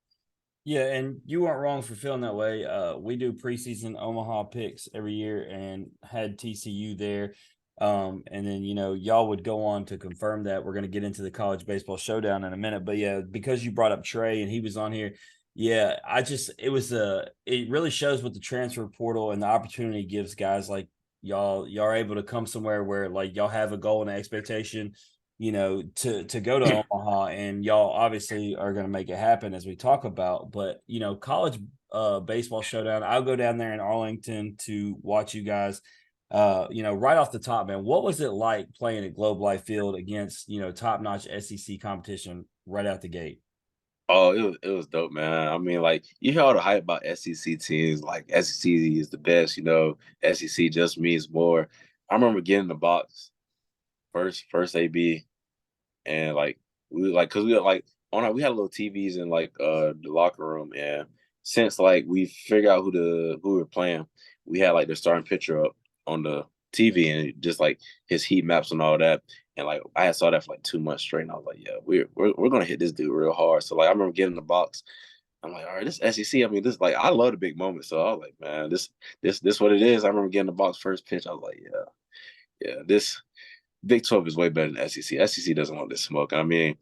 Yeah, and you weren't wrong for feeling that way. We do preseason Omaha picks every year and had TCU there. And then, y'all would go on to confirm that. We're going to get into the college baseball showdown in a minute. But yeah, because you brought up Trey and he was on here, yeah, it really shows what the transfer portal and the opportunity gives guys like y'all. Y'all are able to come somewhere where like y'all have a goal and an expectation, to go to Omaha, and y'all obviously are going to make it happen as we talk about. But, college baseball showdown, I'll go down there in Arlington to watch you guys. Right off the top, man, what was it like playing at Globe Life Field against, top-notch SEC competition right out the gate? Oh, it was dope, man. I mean, like you hear all the hype about SEC teams, like SEC is the best, SEC just means more. I remember getting the box first AB, and like because we like we had little TVs in like the locker room, and since like we figured out who we were playing, we had like the starting pitcher up on the TV and just like his heat maps and all that. And like I had saw that for like 2 months straight, and I was like, yeah, we're gonna hit this dude real hard. So like I remember getting the box. I'm like, all right, this SEC. I mean, this like I love the big moments. So I was like, man, this what it is. I remember getting the box first pitch. I was like, yeah, this Big 12 is way better than SEC. SEC doesn't want this smoke. I mean,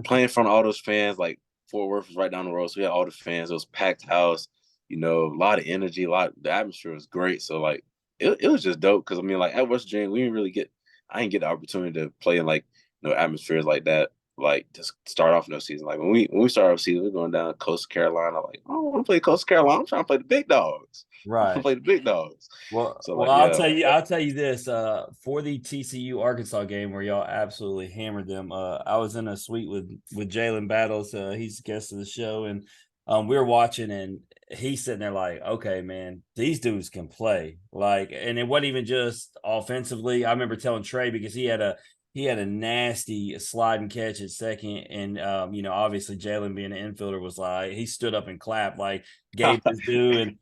playing in front of all those fans, like Fort Worth was right down the road, so we had all the fans. It was packed house, a lot of energy, the atmosphere was great. So like it was just dope because I mean, like at West Virginia, I didn't get the opportunity to play in like atmospheres like that. Like just start off no season. Like when we started off season, we're going down to Coastal Carolina. Like, I don't want to play Coastal Carolina. I'm trying to play the big dogs. I want to Right. play the big dogs. Well, So well, like, I'll yeah. tell you this. For the TCU Arkansas game where y'all absolutely hammered them, I was in a suite with Jalen Battles. He's a guest of the show, and we were watching, and he's sitting there like, okay, man, these dudes can play. Like, and it wasn't even just offensively. I remember telling Trey because he had a nasty slide and catch at second, and obviously Jalen being an infielder was like he stood up and clapped, like gave his due, and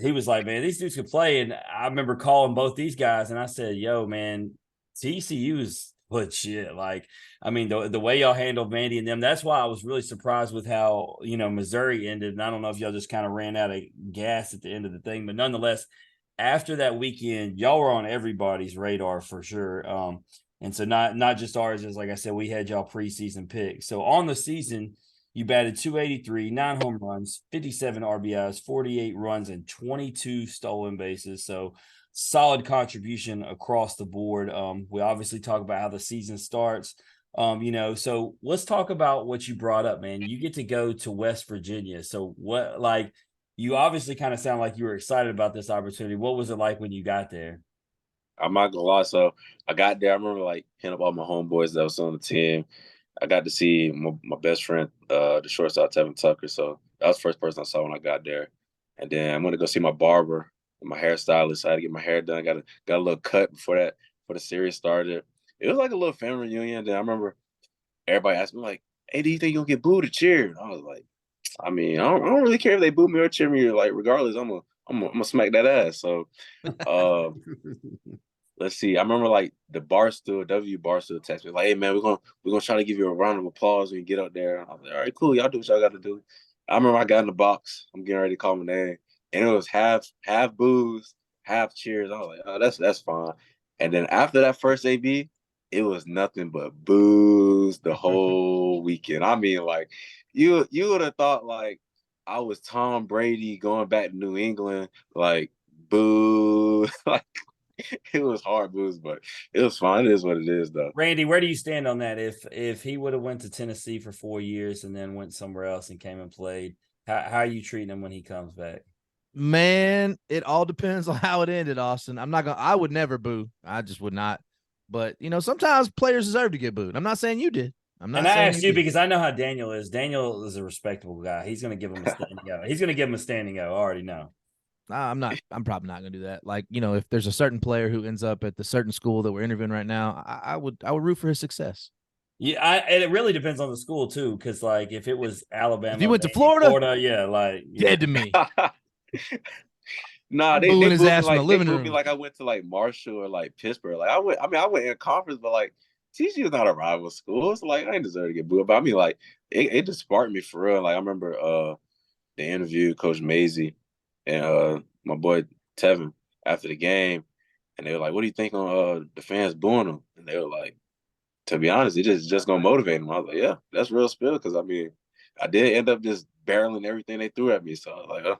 he was like, man, these dudes can play. And I remember calling both these guys and I said, yo, man, TCU is legit. Like, I mean, the way y'all handled Vandy and them, that's why I was really surprised with how, Missouri ended. And I don't know if y'all just kind of ran out of gas at the end of the thing, but nonetheless, after that weekend, y'all were on everybody's radar for sure. And so not just ours, as like I said, we had y'all preseason picks. So on the season, you batted 283, 9 home runs, 57 RBIs, 48 runs, and 22 stolen bases. So solid contribution across the board. We obviously talk about how the season starts. So let's talk about what you brought up, man. You get to go to West Virginia. So what, like, you obviously kind of sound like you were excited about this opportunity. What was it like when you got there? I'm not gonna lie. So I got there. I remember like hitting up all my homeboys that was on the team. I got to see my best friend, the shortstop Tevin Tucker. So that was the first person I saw when I got there. And then I'm gonna go see my barber and my hairstylist. I had to get my hair done. Got a little cut before the series started. It was like a little family reunion. Then I remember everybody asked me like, "Hey, do you think you'll get booed or cheered?" I was like, I mean, I don't really care if they boo me or cheer me. Like, regardless, I'm gonna smack that ass. So, uh, let's see. I remember like the W Barstool text me like, "Hey man, we're gonna try to give you a round of applause when you get up there." I was like, "All right, cool. Y'all do what y'all got to do." I remember I got in the box. I'm getting ready to call my name, and it was half boos, half cheers. I was like, "Oh, that's fine." And then after that first AB, it was nothing but boos the whole weekend. I mean, like you would have thought like I was Tom Brady going back to New England, like boo, like it was hard booze, but it was fun. It is what it is, though. Randy, where do you stand on that? If he would have went to Tennessee for 4 years and then went somewhere else and came and played, how are you treating him when he comes back? Man, it all depends on how it ended, Austin. I would never boo. I just would not. But sometimes players deserve to get booed. I'm not saying you did. I'm not And I saying asked you did. because I know how Daniel is. Daniel is a respectable guy. He's going to give him a standing O. He's going to give him a standing O. I already know. Nah, I'm not. I'm probably not gonna do that. Like, if there's a certain player who ends up at the certain school that we're interviewing right now, I would root for his success. Yeah, and it really depends on the school too, because like if it was If he Alabama, went to Vandy, Florida, Florida, yeah, like dead to me. Nah, I'm they booing his booed me ass from the like they living booed me room. like I went to like Marshall or like Pittsburgh. Like I went in conference, but like TCU is not a rival school. It's like I ain't deserve to get booed. But I mean, like it just sparked me for real. Like I remember the interview Coach Maisie and my boy Tevin after the game, and they were like, "What do you think on the fans booing them?" And they were like, "To be honest, it just gonna motivate them." I was like, "Yeah, that's real spill." Because I mean, I did end up just barreling everything they threw at me. So I was like,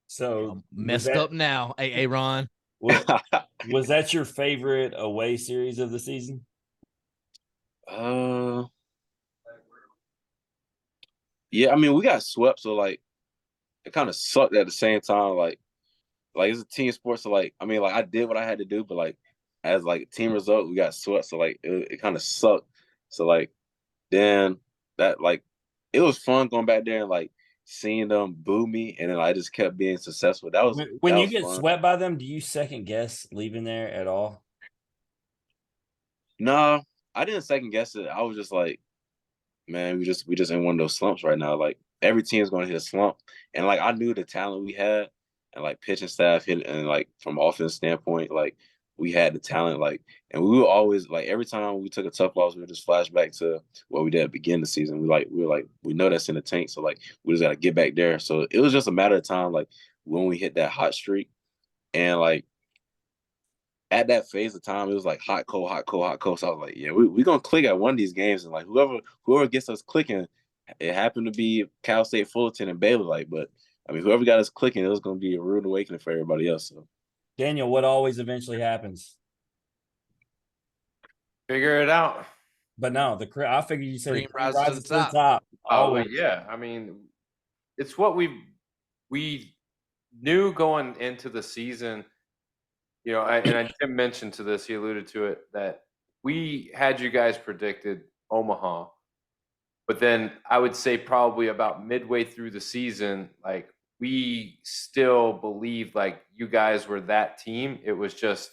so was Messed that up now, Ron. was that your favorite away series of the season? uh, yeah. I mean, we got swept, so like it kind of sucked at the same time. Like it's a team sport, so like I mean, like I did what I had to do, but like as like team result, we got swept, so like it kind of sucked. So like then that like it was fun going back there and like seeing them boo me, and then I just kept being successful. That was When that you was get fun. swept by them, do you second guess leaving there at all? No, I didn't second guess it. I was just like, man, we just in one of those slumps right now. Like every team's gonna hit a slump, and like I knew the talent we had, and like pitching staff hit, and like from offense standpoint, like we had the talent, like, and we were always like every time we took a tough loss, we would just flash back to what we did at the beginning of the season. We know that's in the tank, so like we just gotta get back there. So it was just a matter of time, like when we hit that hot streak, and like at that phase of time, it was like hot, cold, hot, cold, hot, cold. So I was like, yeah, we gonna click at one of these games, and like whoever gets us clicking, it happened to be Cal State, Fullerton, and Baylor. Like, but I mean, whoever got us clicking, it was gonna be a rude awakening for everybody else. So Daniel, what always eventually happens? Figure it out. But no, I figured you said Cream the cream rises to the to the top. top. Oh, Always. but yeah, I mean, it's what we knew going into the season. You know, Tim mentioned to this, he alluded to it, that we had you guys predicted Omaha, but then I would say probably about midway through the season, like we still believed like you guys were that team. It was just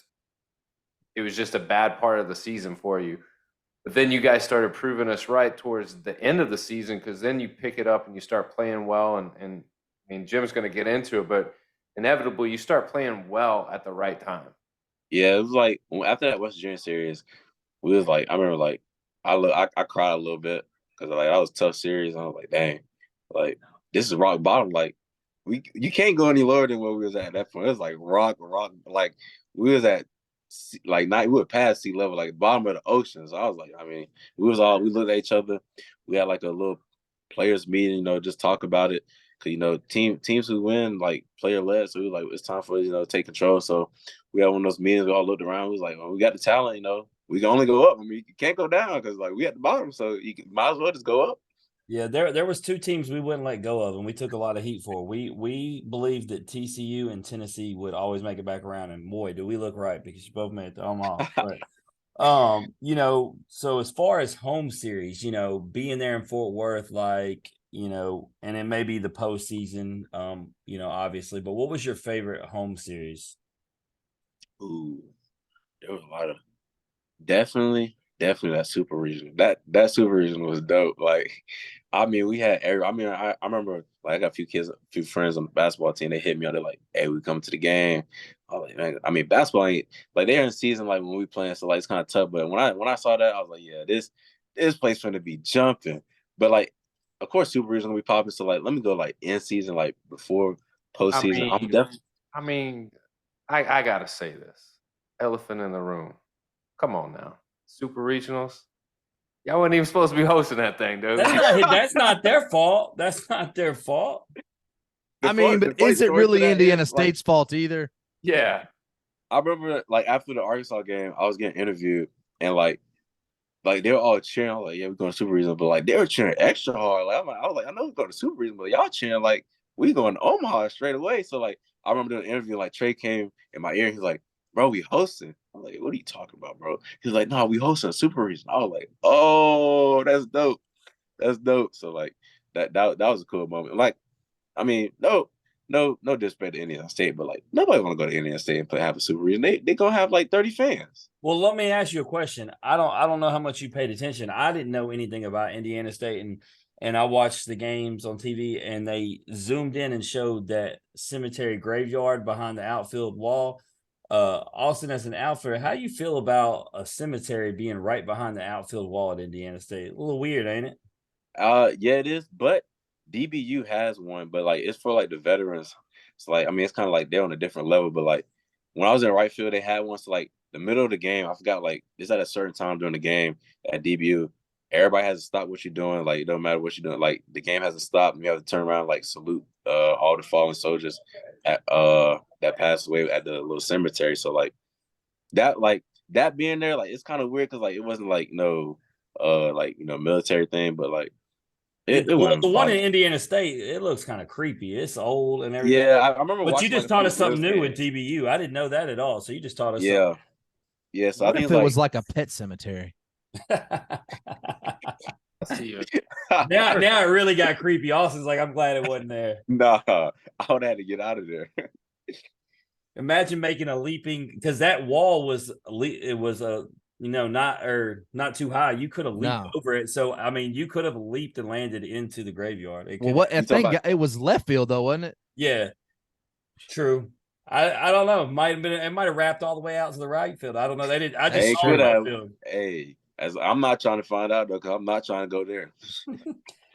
a bad part of the season for you. But then you guys started proving us right towards the end of the season, because then you pick it up and you start playing well. And I mean, Jim's going to get into it, but inevitably you start playing well at the right time. yeah, it was like after that West Virginia series, we was like, I remember like I cried a little bit because like that was a tough series. I was like, dang, like this is rock bottom. Like you can't go any lower than where we was at that point. It was like rock. Like we was at like we were past sea level, like bottom of the ocean. So I was like, I mean, we looked at each other. We had like a little players meeting, just talk about it. Cause teams who win like player led, so we were like it's time for us, to take control. So we had one of those meetings. We all looked around. We was like, well, we got the talent, we can only go up. I mean, you can't go down because like we at the bottom, so might as well just go up. Yeah, there was two teams we wouldn't let go of, and we took a lot of heat for. We believed that TCU and Tennessee would always make it back around, and boy, do we look right because you both made it to Omaha. But so as far as home series, being there in Fort Worth, like, and it may be the postseason, obviously, but what was your favorite home series? Ooh, there was a lot of definitely that super regional. That super regional was dope. Like, I mean, we had I remember like I got a few friends on the basketball team. They hit me up. They're like, "Hey, we come to the game." I was like, "Man, I mean, basketball ain't like they're in season like when we playing, so like it's kind of tough." But when I saw that, I was like, "Yeah, this place going to be jumping." But like, of course, super regional we popping. So like, let me go like in season, like before postseason. I mean, I gotta say this. Elephant in the room. Come on now. Super regionals. Y'all wasn't even supposed to be hosting that thing, dude. That's not their fault. That's not their fault. I mean, but is it really Indiana State's fault either? Yeah. I remember like after the Arkansas game, I was getting interviewed and like they were all cheering. I was like, yeah, we're going to super regional, but like they were cheering extra hard. Like I was like, I know we're going to super regional, but y'all cheering like we going to Omaha straight away. So like I remember doing an interview, like Trey came in my ear, and he's like, bro, we hosting. I'm like, what are you talking about, bro? He's like, no, we hosting a super regional. I was like, oh, that's dope. That's dope. So like that was a cool moment. Like, I mean, no disrespect to Indiana State, but like nobody want to go to Indiana State and have a super regional. They gonna have like 30 fans. Well, let me ask you a question. I don't know how much you paid attention. I didn't know anything about Indiana State, and I watched the games on TV, and they zoomed in and showed that cemetery graveyard behind the outfield wall. Austin, as an outfielder, how do you feel about a cemetery being right behind the outfield wall at Indiana State? A little weird, ain't it? Yeah, it is, but DBU has one, but like it's for like the veterans. So like I mean it's kind of like they're on a different level, but like when I was in right field, they had one. So like the middle of the game, I forgot like it's at a certain time during the game at DBU. Everybody has to stop what you're doing. Like it don't matter what you're doing. Like the game has to stop, and you have to turn around, like salute all the fallen soldiers at that passed away at the little cemetery. So like that being there, like it's kind of weird because like it wasn't like no military thing, but like it Well, wouldn't the one bother in me. Indiana State, it looks kind of creepy. It's old and everything. Yeah, I remember But you watching just like a taught few us something Bills new with games. DBU. I didn't know that at all. So you just taught us Yeah, yeah. So I What think if it's it like was like a pet cemetery? something. Now it really got creepy. Austin's like, I'm glad it wasn't there. nah, I would have had to get out of there. Imagine making a leaping because that wall was not too high. You could have leaped over it. So I mean, you could have leaped and landed into the graveyard. Well, what if it was left field though, wasn't it? Yeah, true. I don't know. It might have wrapped all the way out to the right field. I don't know. They did. I just saw left field. Hey, as I'm not trying to find out though, because I'm not trying to go there.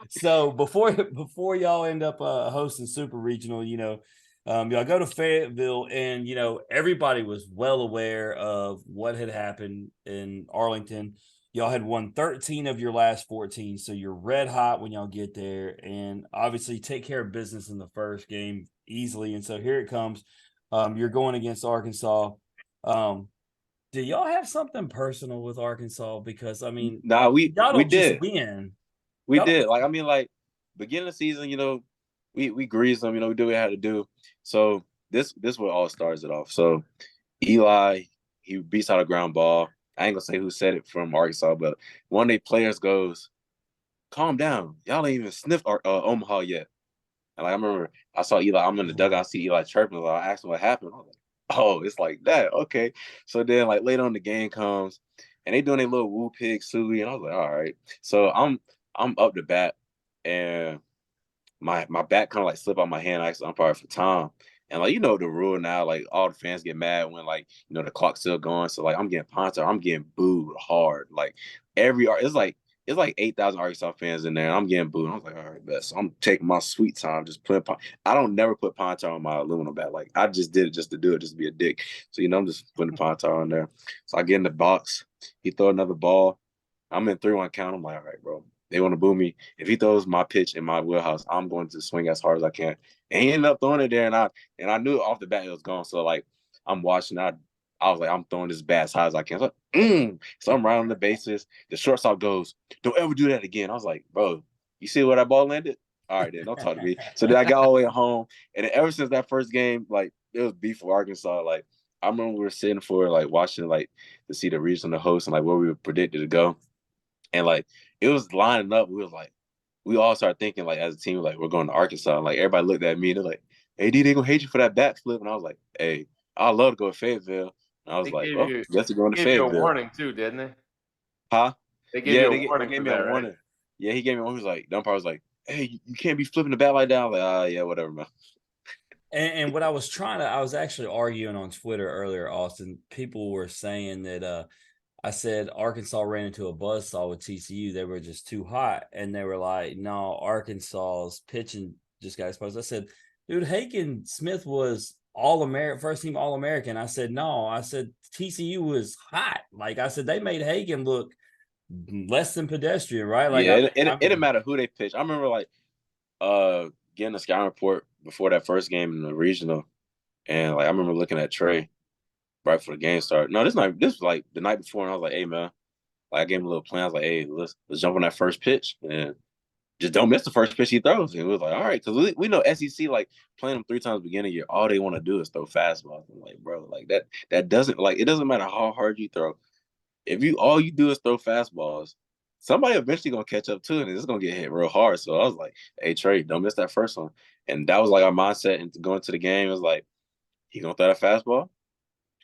So before y'all end up hosting Super Regional, y'all go to Fayetteville, and everybody was well aware of what had happened in Arlington. Y'all had won 13 of your last 14, so you're red hot when y'all get there, and obviously take care of business in the first game easily. And so here it comes. You're going against Arkansas. Do y'all have something personal with Arkansas? Because I mean, nah, y'all don't did. just win. We did. Like I mean, like beginning of the season, we greased them. We do what we had to do. So this what all starts it off. So Eli, he beats out a ground ball. I ain't gonna say who said it from Arkansas, but one of their players goes, "Calm down, y'all ain't even sniffed Omaha yet." And like, I remember I saw Eli. I'm in the dugout. I see Eli chirping. I asked him what happened. I was like, "Oh, it's like that. Okay." So then, like later on, the game comes, and they doing a little woo pig suey, and I was like, "All right." So I'm up to bat, and my bat kind of like slipped out my hand. I asked the umpire for time, And like, you know, the rule now, like all the fans get mad when like, you know, the clock's still going. So like I'm getting punted, I'm getting booed hard. Like it's like 8,000 Arkansas fans in there. And I'm getting booed. I was like, all right, bet. So I'm taking my sweet time, just putting I don't never put pine tar on my aluminum bat. Like I just did it just to do it, just to be a dick. So you know, I'm just putting the pine tar on there. So I get in the box. He throw another ball. I'm in 3-1 count. I'm like, all right, bro. They want to boo me. If he throws my pitch in my wheelhouse, I'm going to swing as hard as I can. And he ended up throwing it there, and I knew off the bat it was gone. So like I'm watching, I was like, I'm throwing this bat as high as I can. So I'm right on the bases. The shortstop goes, "Don't ever do that again." I was like, bro, you see where that ball landed? All right, then don't talk to me. So then I got all the way at home, and then ever since that first game, like it was beef for Arkansas. Like I remember we were sitting for like watching like to see the regional host and like where we were predicted to go. And like it was lining up. We all started thinking like as a team, like we're going to Arkansas. And, like everybody looked at me, they're like, "Hey, D, they gonna hate you for that bat flip." And I was like, "Hey, I love to go to Fayetteville." And I was They like, gave "Well, you guess we're going to gave you a Fayetteville." warning too, didn't they? Huh? They gave Yeah, you a they warning gave for me that, a right? warning. Yeah, he gave me one. He was like, the umpire was like, "Hey, you can't be flipping the bat like that." I was like, yeah, whatever, man. And what I was actually arguing on Twitter earlier, Austin. People were saying that I said Arkansas ran into a buzzsaw with TCU. They were just too hot. And they were like, no, Arkansas's pitching just got exposed. I said, dude, Haken Smith was All-American, first team All-American. I said, no. I said, TCU was hot. Like I said, they made Haken look less than pedestrian, right? Like, Yeah, it didn't matter who they pitched. I remember like getting a scouting report before that first game in the regional. And like I remember looking at Trey right before the game started. No, this was like the night before, and I was like, "Hey, man." Like I gave him a little plan. I was like, "Hey, let's jump on that first pitch and just don't miss the first pitch he throws." And we was like, "All right," because we know SEC like playing them 3 times beginning of the year. All they want to do is throw fastballs. I'm like, bro, like that doesn't like it doesn't matter how hard you throw. If you all you do is throw fastballs, somebody eventually gonna catch up to it, and it's gonna get hit real hard. So I was like, "Hey, Trey, don't miss that first one." And that was like our mindset into going to the game. It was like he gonna throw that fastball,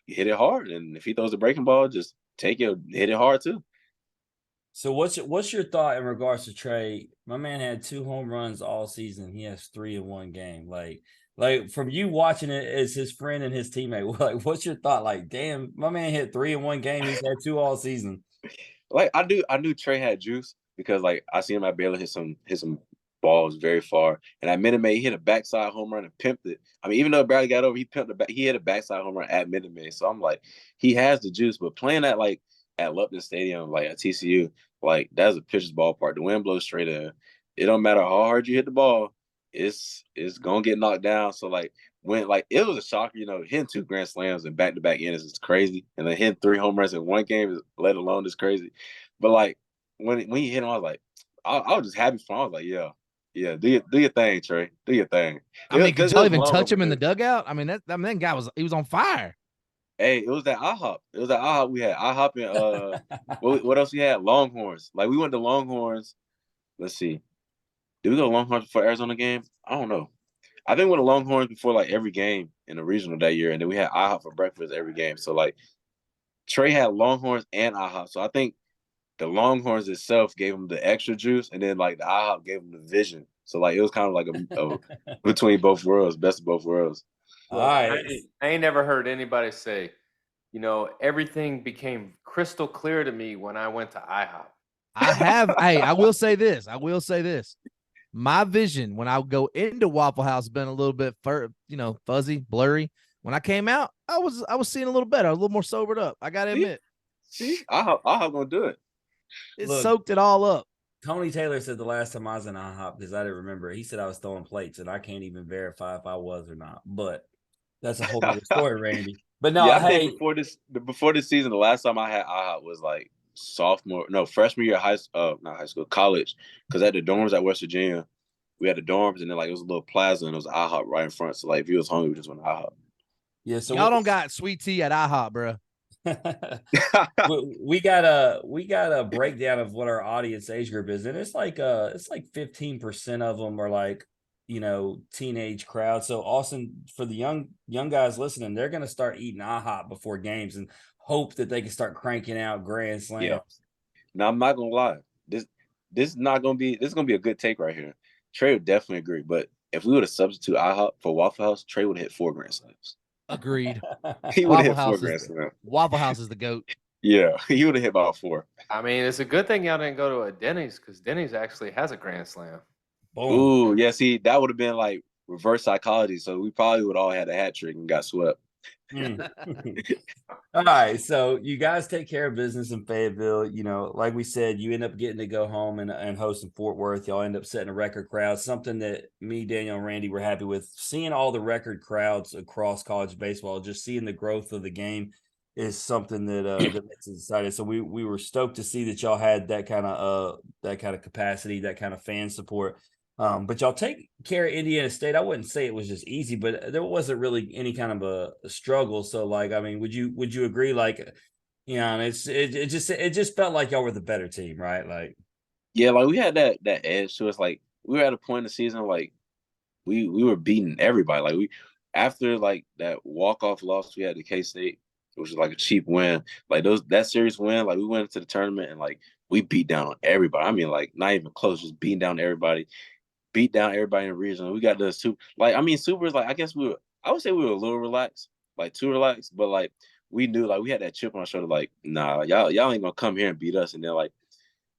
hit it hard, and if he throws a breaking ball, just take it, hit it hard too. So what's your thought in regards to Trey? My man had 2 home runs all season. He has 3 in one game. Like from you watching it as his friend and his teammate, like what's your thought? Like, damn, my man hit 3 in one game. He's had 2 all season. Like I knew Trey had juice because like I seen him at Baylor hit some balls very far, and at Minute Maid he hit a backside home run and pimped it. I mean, even though it barely got over, he pimped the back. He hit a backside home run at Minute Maid. So I'm like, he has the juice, but playing at like at Lupton Stadium, like at TCU, like that's a pitcher's ballpark. The wind blows straight in. It don't matter how hard you hit the ball, it's gonna get knocked down. So like when like it was a shocker, you know, hitting 2 grand slams and back to back innings is crazy, and then hitting 3 home runs in one game, let alone, is crazy. But like when you hit him, I was like, I was just happy for him. I was like, yeah, do your thing, Trey, do your thing. I mean, could y'all even touch him in the overdue. dugout? I mean, that guy was on fire. Hey, it was that IHOP. It was that IHOP we had. IHOP and what else we had? Longhorns. Like we went to Longhorns. Let's see. Did we go to Longhorns before Arizona game? I don't know. I think we went to Longhorns before like every game in the regional that year, and then we had IHOP for breakfast every game. So like Trey had Longhorns and IHOP. So I think the Longhorns itself gave him the extra juice, and then like the IHOP gave him the vision. So like it was kind of like a between both worlds, best of both worlds. All Look, right. I ain't never heard anybody say, you know, everything became crystal clear to me when I went to IHOP. Hey, I will say this. My vision when I go into Waffle House has been a little bit fuzzy, blurry. When I came out, I was seeing a little better, a little more sobered up. I gotta admit. See, IHOP gonna do it. It Look, soaked it all up. Tony Taylor said the last time I was in IHOP, because I didn't remember, he said I was throwing plates, and I can't even verify if I was or not. But that's a whole other story, Randy. But no, Yeah, I hey, think before this season, the last time I had IHOP was like freshman year of not high school, college. Because at the dorms at West Virginia, we had the dorms, and then like it was a little plaza, and it was IHOP right in front. So like if you was hungry, we just went to IHOP. yeah. So Y'all don't got sweet tea at IHOP, bro. we got a breakdown of what our audience age group is, and it's like 15% of them are like, you know, teenage crowd. So Austin, for the young guys listening, they're gonna start eating IHOP before games and hope that they can start cranking out grand slams. Yeah. Now I'm not gonna lie. This is gonna be a good take right here. Trey would definitely agree, but if we would have substituted IHOP for Waffle House, Trey would have hit 4 grand slams. Agreed. He would have hit Waffle 4 House grand is slams. Waffle House is the GOAT. Yeah, he would have hit about 4. I mean, it's a good thing y'all didn't go to a Denny's because Denny's actually has a grand slam. Boom. Ooh, yeah. See, that would have been like reverse psychology. So we probably would all had a hat trick and got swept. All right, so you guys take care of business in Fayetteville. You know, like we said, you end up getting to go home and host in Fort Worth. Y'all end up setting a record crowd, something that me, Daniel, and Randy were happy with. Seeing all the record crowds across college baseball, just seeing the growth of the game is something that that makes us excited. So we were stoked to see that y'all had that kind of capacity, that kind of fan support. But y'all take care of Indiana State. I wouldn't say it was just easy, but there wasn't really any kind of a struggle. So, like, I mean, would you agree? Like, you know, it just felt like y'all were the better team, right? Like, yeah, like we had that edge to us. Like we were at a point in the season, like we were beating everybody. Like we after like that walk-off loss we had to K-State, which was like a cheap win. Like that series win, like we went into the tournament and like we beat down on everybody. I mean, like not even close, just beating down everybody. Beat down everybody in the region. We got the super. Like I mean, super is like I guess I would say we were a little relaxed, like too relaxed, but like we knew like we had that chip on our shoulder. Like nah, y'all ain't gonna come here and beat us. And then like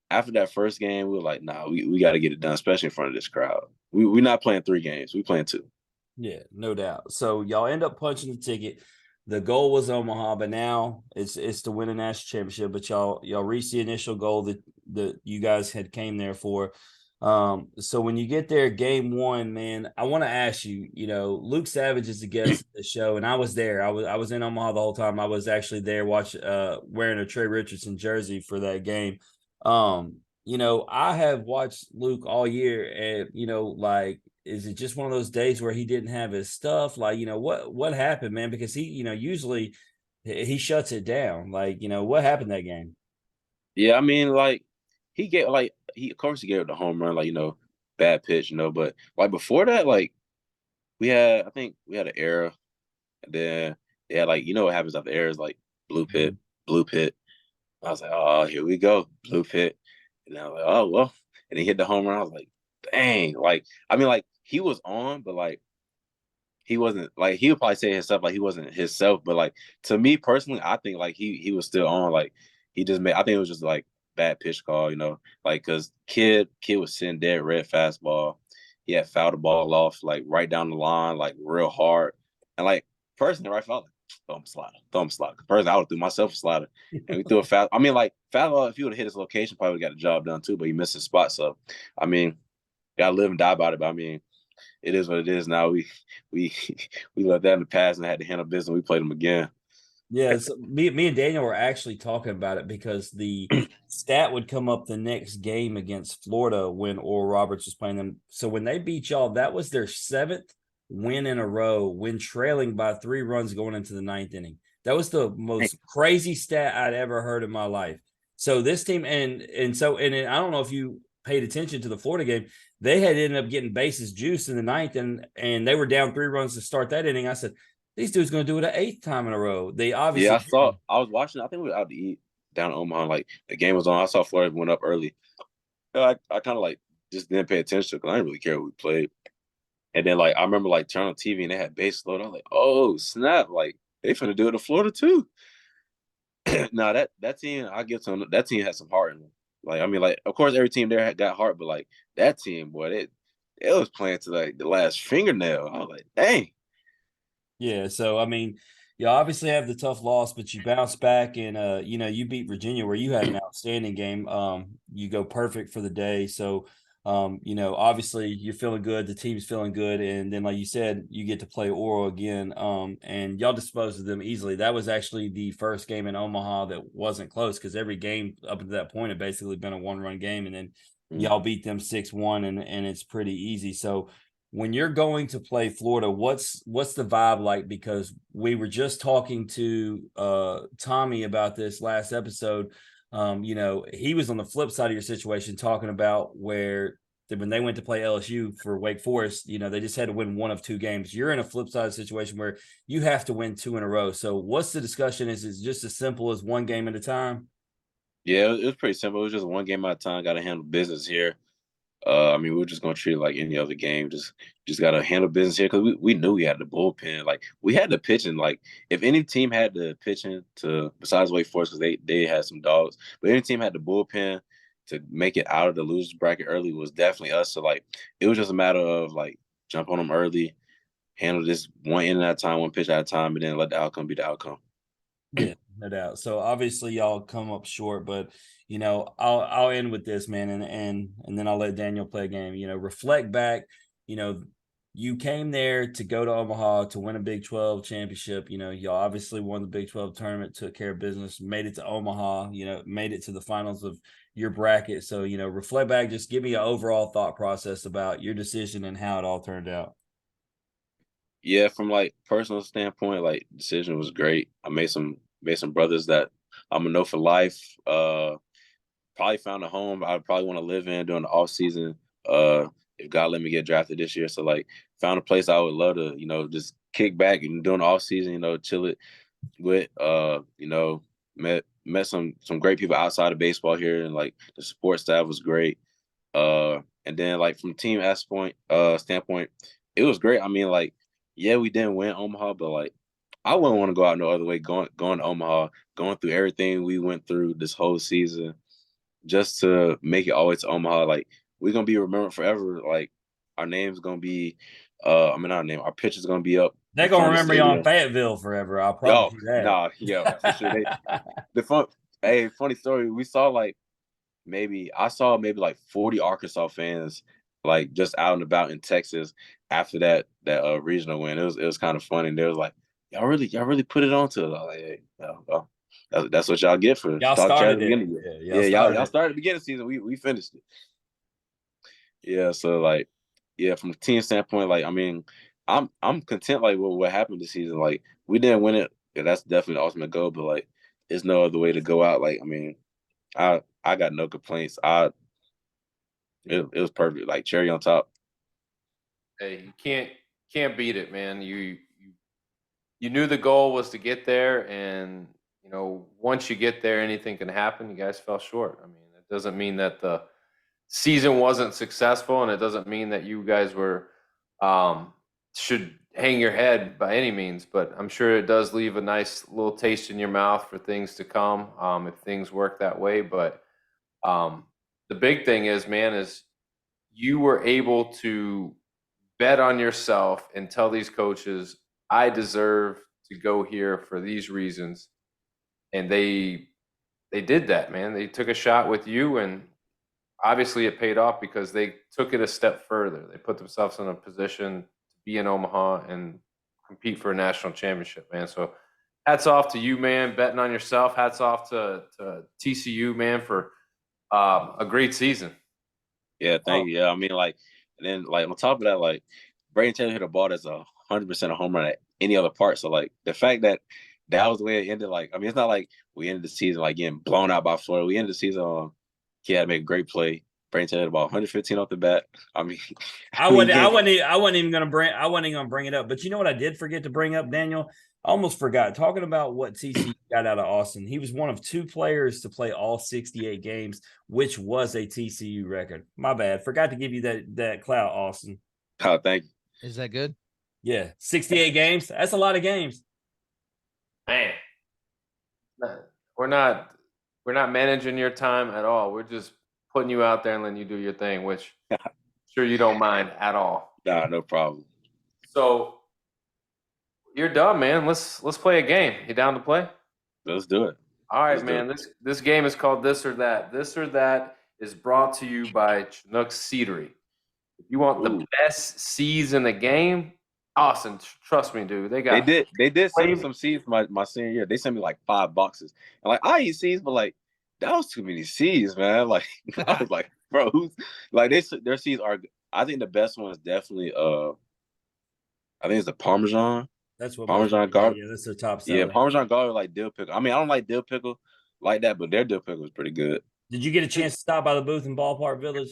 after that first game, we were like nah, we got to get it done, especially in front of this crowd. We're not playing 3 games. We playing 2. yeah, no doubt. So y'all end up punching the ticket. The goal was Omaha, but now it's to win a national championship. But y'all reached the initial goal that you guys had came there for. So when you get there, game 1, man, I want to ask you, you know, Luke Savage is the guest of the show, and I was there. I was in Omaha the whole time. I was actually there wearing a Trey Richardson jersey for that game. You know, I have watched Luke all year, and you know, like, is it just one of those days where he didn't have his stuff? Like, you know, what happened, man? Because he, you know, usually he shuts it down. Like, you know, what happened that game? Yeah, I mean, like of course he gave it the home run, like, you know, bad pitch, you know, but like before that, like I think we had an error, and then yeah, like you know what happens after errors, like blue pit. I was like, oh, here we go, blue pit, and I was like, oh well, and he hit the home run. I was like, dang, like I mean, like he was on, but like he wasn't like he would probably say himself like he wasn't himself, but like to me personally, I think like he was still on, like he just made. I think it was just like bad pitch call, you know, like because kid was sitting dead red fastball. He had fouled the ball off like right down the line, like real hard, and like personally, right, felt like throw him slider. Personally, I would threw myself a slider, and we threw a foul. I mean, like foul if he would have hit his location, probably would have got the job done too, but he missed his spot. So, I mean, gotta live and die about it. But I mean, it is what it is now. We we left that in the past and had to handle business. We played them again. Yeah, so me and Daniel were actually talking about it because the stat would come up the next game against Florida when Oral Roberts was playing them. So when they beat y'all, that was their 7th win in a row when trailing by 3 runs going into the 9th inning. That was the most crazy stat I'd ever heard in my life. So this team and I don't know if you paid attention to the Florida game. They had ended up getting bases juiced in the 9th, and they were down 3 runs to start that inning. I said, these dudes going to do it an 8th time in a row. They obviously. Yeah, I was watching. I think we were out to eat down in Omaha. Like the game was on. I saw Florida went up early. I kind of like just didn't pay attention because I didn't really care what we played. And then like I remember like turning on TV and they had base load. I was like, oh snap! Like they finna do it to Florida too. No, that team, I give to them. That team had some heart in them. Like I mean, like of course every team there had got heart, but like that team, boy, it was playing to like the last fingernail. I was like, dang. Yeah, so I mean, you obviously have the tough loss, but you bounce back and you know, you beat Virginia where you had an outstanding game. You go perfect for the day. So you know, obviously you're feeling good, the team's feeling good, and then like you said, you get to play Oral again. And y'all disposed of them easily. That was actually the first game in Omaha that wasn't close because every game up to that point had basically been a 1-run game, and then y'all beat them 6-1, and it's pretty easy. So when you're going to play Florida, what's the vibe like? Because we were just talking to Tommy about this last episode. You know, he was on the flip side of your situation talking about where when they went to play LSU for Wake Forest, you know, they just had to win 1 of 2 games. You're in a flip side situation where you have to win 2 in a row. So what's the discussion? Is it just as simple as 1 game at a time? Yeah, it was pretty simple. It was just 1 game at a time. Got to handle business here. I mean, we were just gonna treat it like any other game. Just gotta handle business here because we knew we had the bullpen. Like we had the pitching. Like if any team had the pitching to besides Wake Forest because they had some dogs, but any team had the bullpen to make it out of the losers bracket early was definitely us. So like it was just a matter of like jump on them early, handle this one inning at a time, one pitch at a time, and then let the outcome be the outcome. Yeah, no doubt. So obviously y'all come up short, but I'll end with this, man, and then I'll let Daniel play a game. Reflect back. You came there to go to Omaha to win a Big 12 championship. Y'all obviously won the Big 12 tournament, took care of business, made it to Omaha. Made it to the finals of your bracket. So reflect back. Just give me an overall thought process about your decision and how it all turned out. Yeah, from like personal standpoint, like decision was great. I made some brothers that I'm gonna know for life. Probably found a home I'd probably want to live in during the off season. If God let me get drafted this year. So like found a place I would love to, just kick back and during the off season, chill it with. Met some great people outside of baseball here and like the support staff was great. And then like from team standpoint, it was great. I mean, like, yeah, we didn't win Omaha, but like I wouldn't want to go out no other way going to Omaha, going through everything we went through this whole season just to make it all the way to Omaha. Like we're gonna be remembered forever. Like our name's gonna be our picture's gonna be up. They're gonna remember you on Fayetteville forever. I'll promise you that. Nah, yeah, for sure. Funny story. We saw I saw maybe like 40 Arkansas fans like just out and about in Texas after that regional win. It was kind of funny. And they was like, y'all really put it on to us. I was like, hey, well, that's what y'all get for y'all started it. Y'all started the beginning of the season. We finished it. Yeah, so like, yeah, from the team standpoint, like I mean, I'm content like with what happened this season. Like we didn't win it. Yeah, that's definitely the ultimate goal, but like there's no other way to go out. Like, I mean, I got no complaints. It was perfect, like cherry on top. Hey, you can't beat it, man. You knew the goal was to get there, and once you get there, anything can happen. You guys fell short. I mean, it doesn't mean that the season wasn't successful, and it doesn't mean that you guys were should hang your head by any means. But I'm sure it does leave a nice little taste in your mouth for things to come if things work that way. But the big thing is, man, is you were able to bet on yourself and tell these coaches, I deserve to go here for these reasons. And they did that, man. They took a shot with you, and obviously it paid off because they took it a step further. They put themselves in a position to be in Omaha and compete for a national championship, man. So hats off to you, man, betting on yourself. Hats off to TCU, man, for a great season. Yeah, thank you. Yeah, I mean, like, and then like on top of that, like Brayden Taylor hit a ball that's 100% a home run at any other part. So like the fact that was the way it ended, like I mean, it's not like we ended the season like getting blown out by Florida. We ended the season on he had to make a great play. Brayden Taylor hit a ball 115 off the bat. I mean, I wasn't even gonna bring it up. But you know what I did forget to bring up, Daniel? I almost forgot. Talking about what TCU got out of Austin, he was one of 2 players to play all 68 games, which was a TCU record. My bad. Forgot to give you that clout, Austin. Oh, thank you. Is that good? Yeah, 68 games. That's a lot of games. Man, we're not managing your time at all. We're just putting you out there and letting you do your thing, which I'm sure you don't mind at all. Nah, no problem. So you're done, man. Let's play a game. You down to play? Let's do it. All right, man. This game is called This or That. This or That is brought to you by Chinook Seedery. If you want the best seeds in the game, Austin, trust me, dude. They did send me some seeds my senior year. They sent me like 5 boxes. And like I eat seeds, but like that was too many seeds, man. Like I was like, bro, like their seeds are I think the best one is definitely I think it's the Parmesan. That's what Parmesan garlic. Yeah, that's their top seller. Yeah, Parmesan garlic like dill pickle. I mean, I don't like dill pickle like that, but their dill pickle is pretty good. Did you get a chance to stop by the booth in Ballpark Village?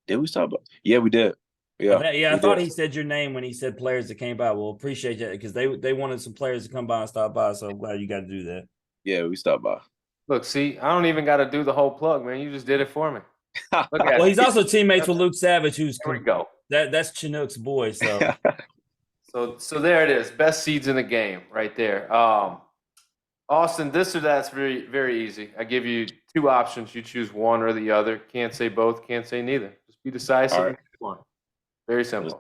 Did we stop by? Yeah, we did. Yeah, I thought he said your name when he said players that came by. Well, appreciate that because they wanted some players to come by and stop by. So I'm glad you got to do that. Yeah, we stopped by. Look, see, I don't even got to do the whole plug, man. You just did it for me. Look at Well, he's also teammates with Luke Savage, who's There we go. that's Chinook's boy. So So there it is. Best seeds in the game right there. Austin, this or that's very, very easy. I give you two options. You choose one or the other. Can't say both, can't say neither. Just be decisive and choose one. Very simple.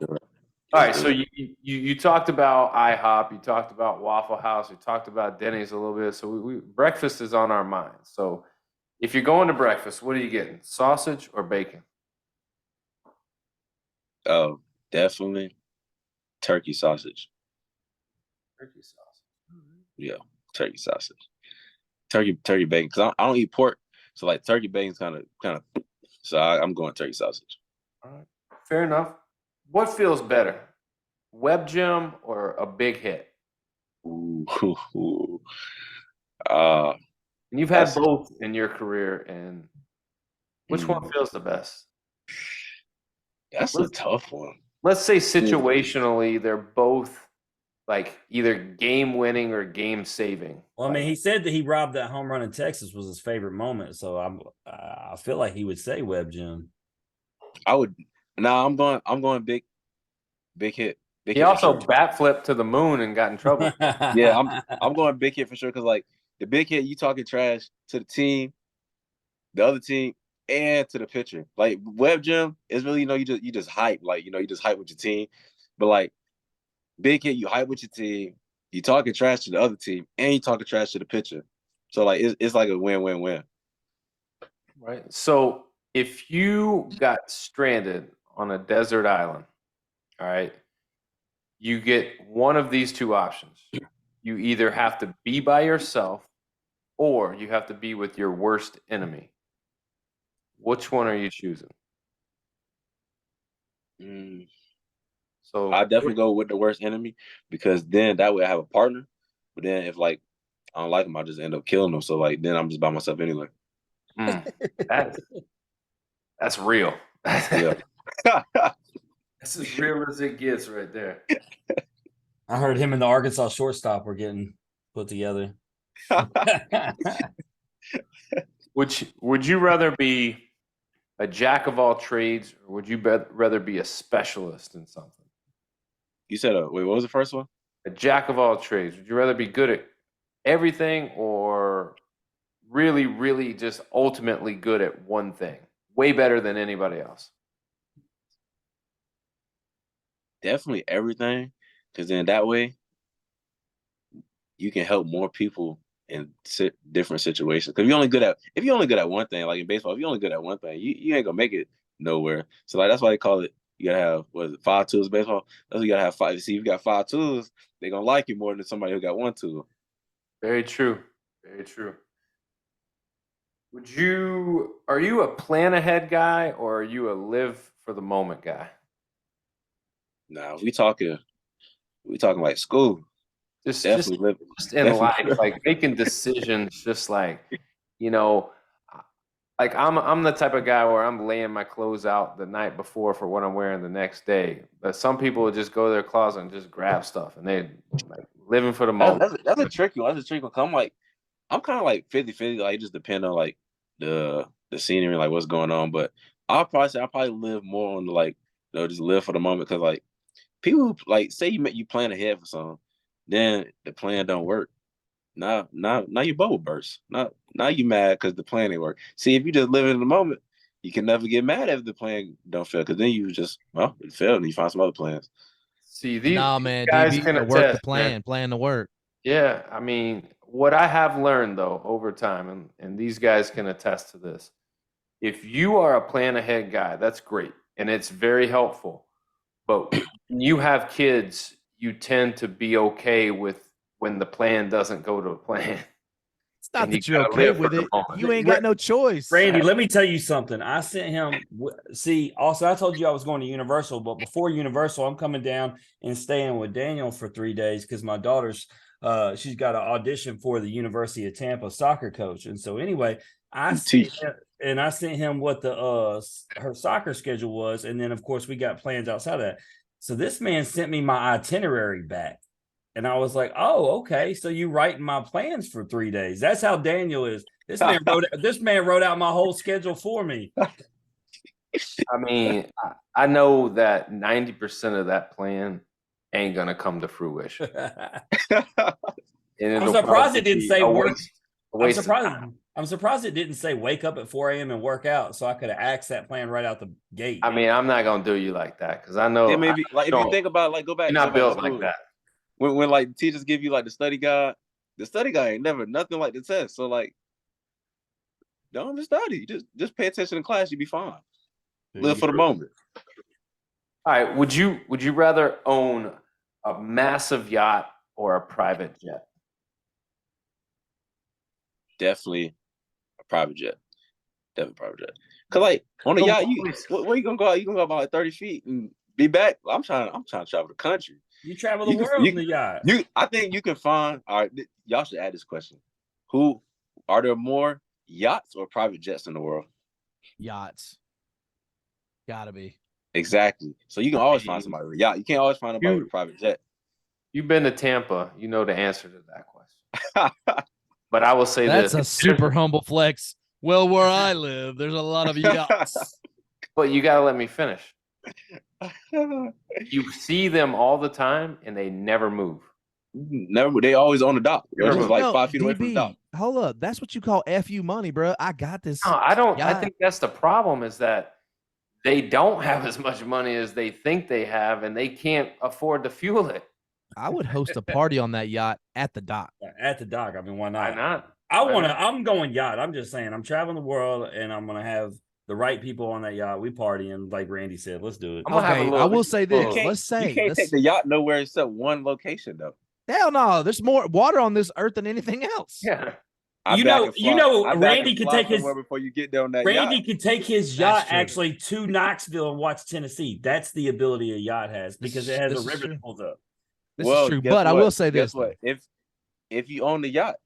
All right, so you talked about IHOP, you talked about Waffle House, you talked about Denny's a little bit. So breakfast is on our minds. So if you're going to breakfast, what are you getting? Sausage or bacon? Oh, definitely turkey sausage. Turkey sausage. Yeah, turkey sausage. Turkey bacon. Because I don't eat pork, so like turkey bacon's kind of. So I'm going turkey sausage. All right, fair enough. What feels better, web gym or a big hit? Ooh. And you've had both in your career, and which one feels the best? That's a tough one. Let's say situationally, they're both like either game winning or game saving. well, I mean, he said that he robbed that home run in Texas was his favorite moment. So I feel like he would say Web Gym. I would. No, I'm going big hit. Big He hit also for sure. bat flipped to the moon and got in trouble. Yeah, I'm going big hit for sure because like the big hit, you talking trash to the team, the other team, and to the pitcher. Like web gym is really you just hype like you just hype with your team, but like big hit you hype with your team, you talking trash to the other team, and you talking trash to the pitcher. So like it's like a win-win-win. Right. So if you got stranded on a desert island, all right, you get one of these two options. You either have to be by yourself or you have to be with your worst enemy. Which one are you choosing? So I definitely go with the worst enemy because then that way I have a partner. But then if like I don't like him, I just end up killing him. So like then I'm just by myself anyway. That's real. Yeah. That's as real as it gets right there. I heard him and the Arkansas shortstop were getting put together. Would you rather be a jack of all trades or would you rather be a specialist in something? You said wait, what was the first one? A jack of all trades. Would you rather be good at everything or really, really just ultimately good at one thing? Way better than anybody else. Definitely everything, because then that way you can help more people in different situations. Because if you're only good at one thing, like in baseball, if you're only good at one thing, you ain't gonna make it nowhere. So like that's why they call it. You gotta have 5 tools baseball. That's why you gotta have 5. See, if you got 5 tools, they're gonna like you more than somebody who got 1 tool. Very true. Very true. Are you a plan ahead guy or are you a live for the moment guy? Nah, we talking like school. Just Definitely in life, like making decisions, just like, like I'm the type of guy where I'm laying my clothes out the night before for what I'm wearing the next day. But some people would just go to their closet and just grab stuff and they like living for the moment. That's a tricky one. That's a tricky one. I'm kind of like 50-50. Like it just depend on like the scenery, like what's going on. But I'll probably live more on the like just live for the moment because like people like say you plan ahead for something, then the plan don't work. Now your bubble burst. Now you mad because the plan ain't work. See, if you just live in the moment, you can never get mad if the plan don't fail because then you just it failed and you find some other plans. See, these man, guys DB, can work attest, the plan, man. plan the work. Yeah, I mean, what I have learned though over time, and these guys can attest to this. If you are a plan ahead guy, that's great, and it's very helpful. But when you have kids, you tend to be okay with when the plan doesn't go to plan. It's not that you're okay with it. You ain't got no choice. Randy, let me tell you something. I sent him. See, also, I told you I was going to Universal, but before Universal, I'm coming down and staying with Daniel for 3 days because my daughter's she's got an audition for the University of Tampa soccer coach. And so anyway, I sent him what the her soccer schedule was, and then of course we got plans outside of that. So this man sent me my itinerary back. And I was like, oh, okay. So you writing my plans for 3 days. That's how Daniel is. This man wrote out my whole schedule for me. I mean, I know that 90% of that plan ain't gonna come to fruition. And I'm it'll surprised probably it didn't be say a work. waste of time. I'm surprised it didn't say wake up at 4 a.m. and work out, so I could have axed that plan right out the gate. I mean, I'm not gonna do you like that because I know Yeah, maybe like if you think about like you're go not back built to like school. that. When like teachers give you like the study guide ain't never nothing like the test. So like, don't just study. Just pay attention in class. You'll be fine. Live for the moment. All right. Would you rather own a massive yacht or a private jet? Definitely a private jet. Definitely private jet. Cause like on a yacht, where you gonna go out? You gonna go about like 30 feet and be back? I'm trying to travel the country. You travel the world in the yacht. I think you can find. All right, y'all should add this question: Who are there more yachts or private jets in the world? Yachts. Gotta be. Exactly. So you can always find somebody with a yacht. You can't always find somebody with a private jet. You've been to Tampa. You know the answer to that question. But I will say That's this: a super humble flex. Well, where I live, there's a lot of yachts. But you got to let me finish. You see them all the time, and they never move. Never. They always on the dock. They're just like 5 feet away from the dock. Hold up. That's what you call FU money, bro. I got this. No, I don't. yacht. I think that's the problem is that they don't have as much money as they think they have, and they can't afford to fuel it. I would host a party on that yacht at the dock. At the dock. I mean, why not? Why not? I'm going yacht. I'm just saying, I'm traveling the world, and I'm gonna have the right people on that yacht. We partying, like Randy said. Let's do it. Okay, I will say this. Let's say you can't take the yacht nowhere except one location, though. Hell no. There's more water on this earth than anything else. Yeah. Randy could take his before you get there on that Randy yacht. could take his yacht actually to Knoxville and watch Tennessee. That's the ability a yacht has because it has a river that pulls up. This is true, but I will say this: what? If you own the yacht,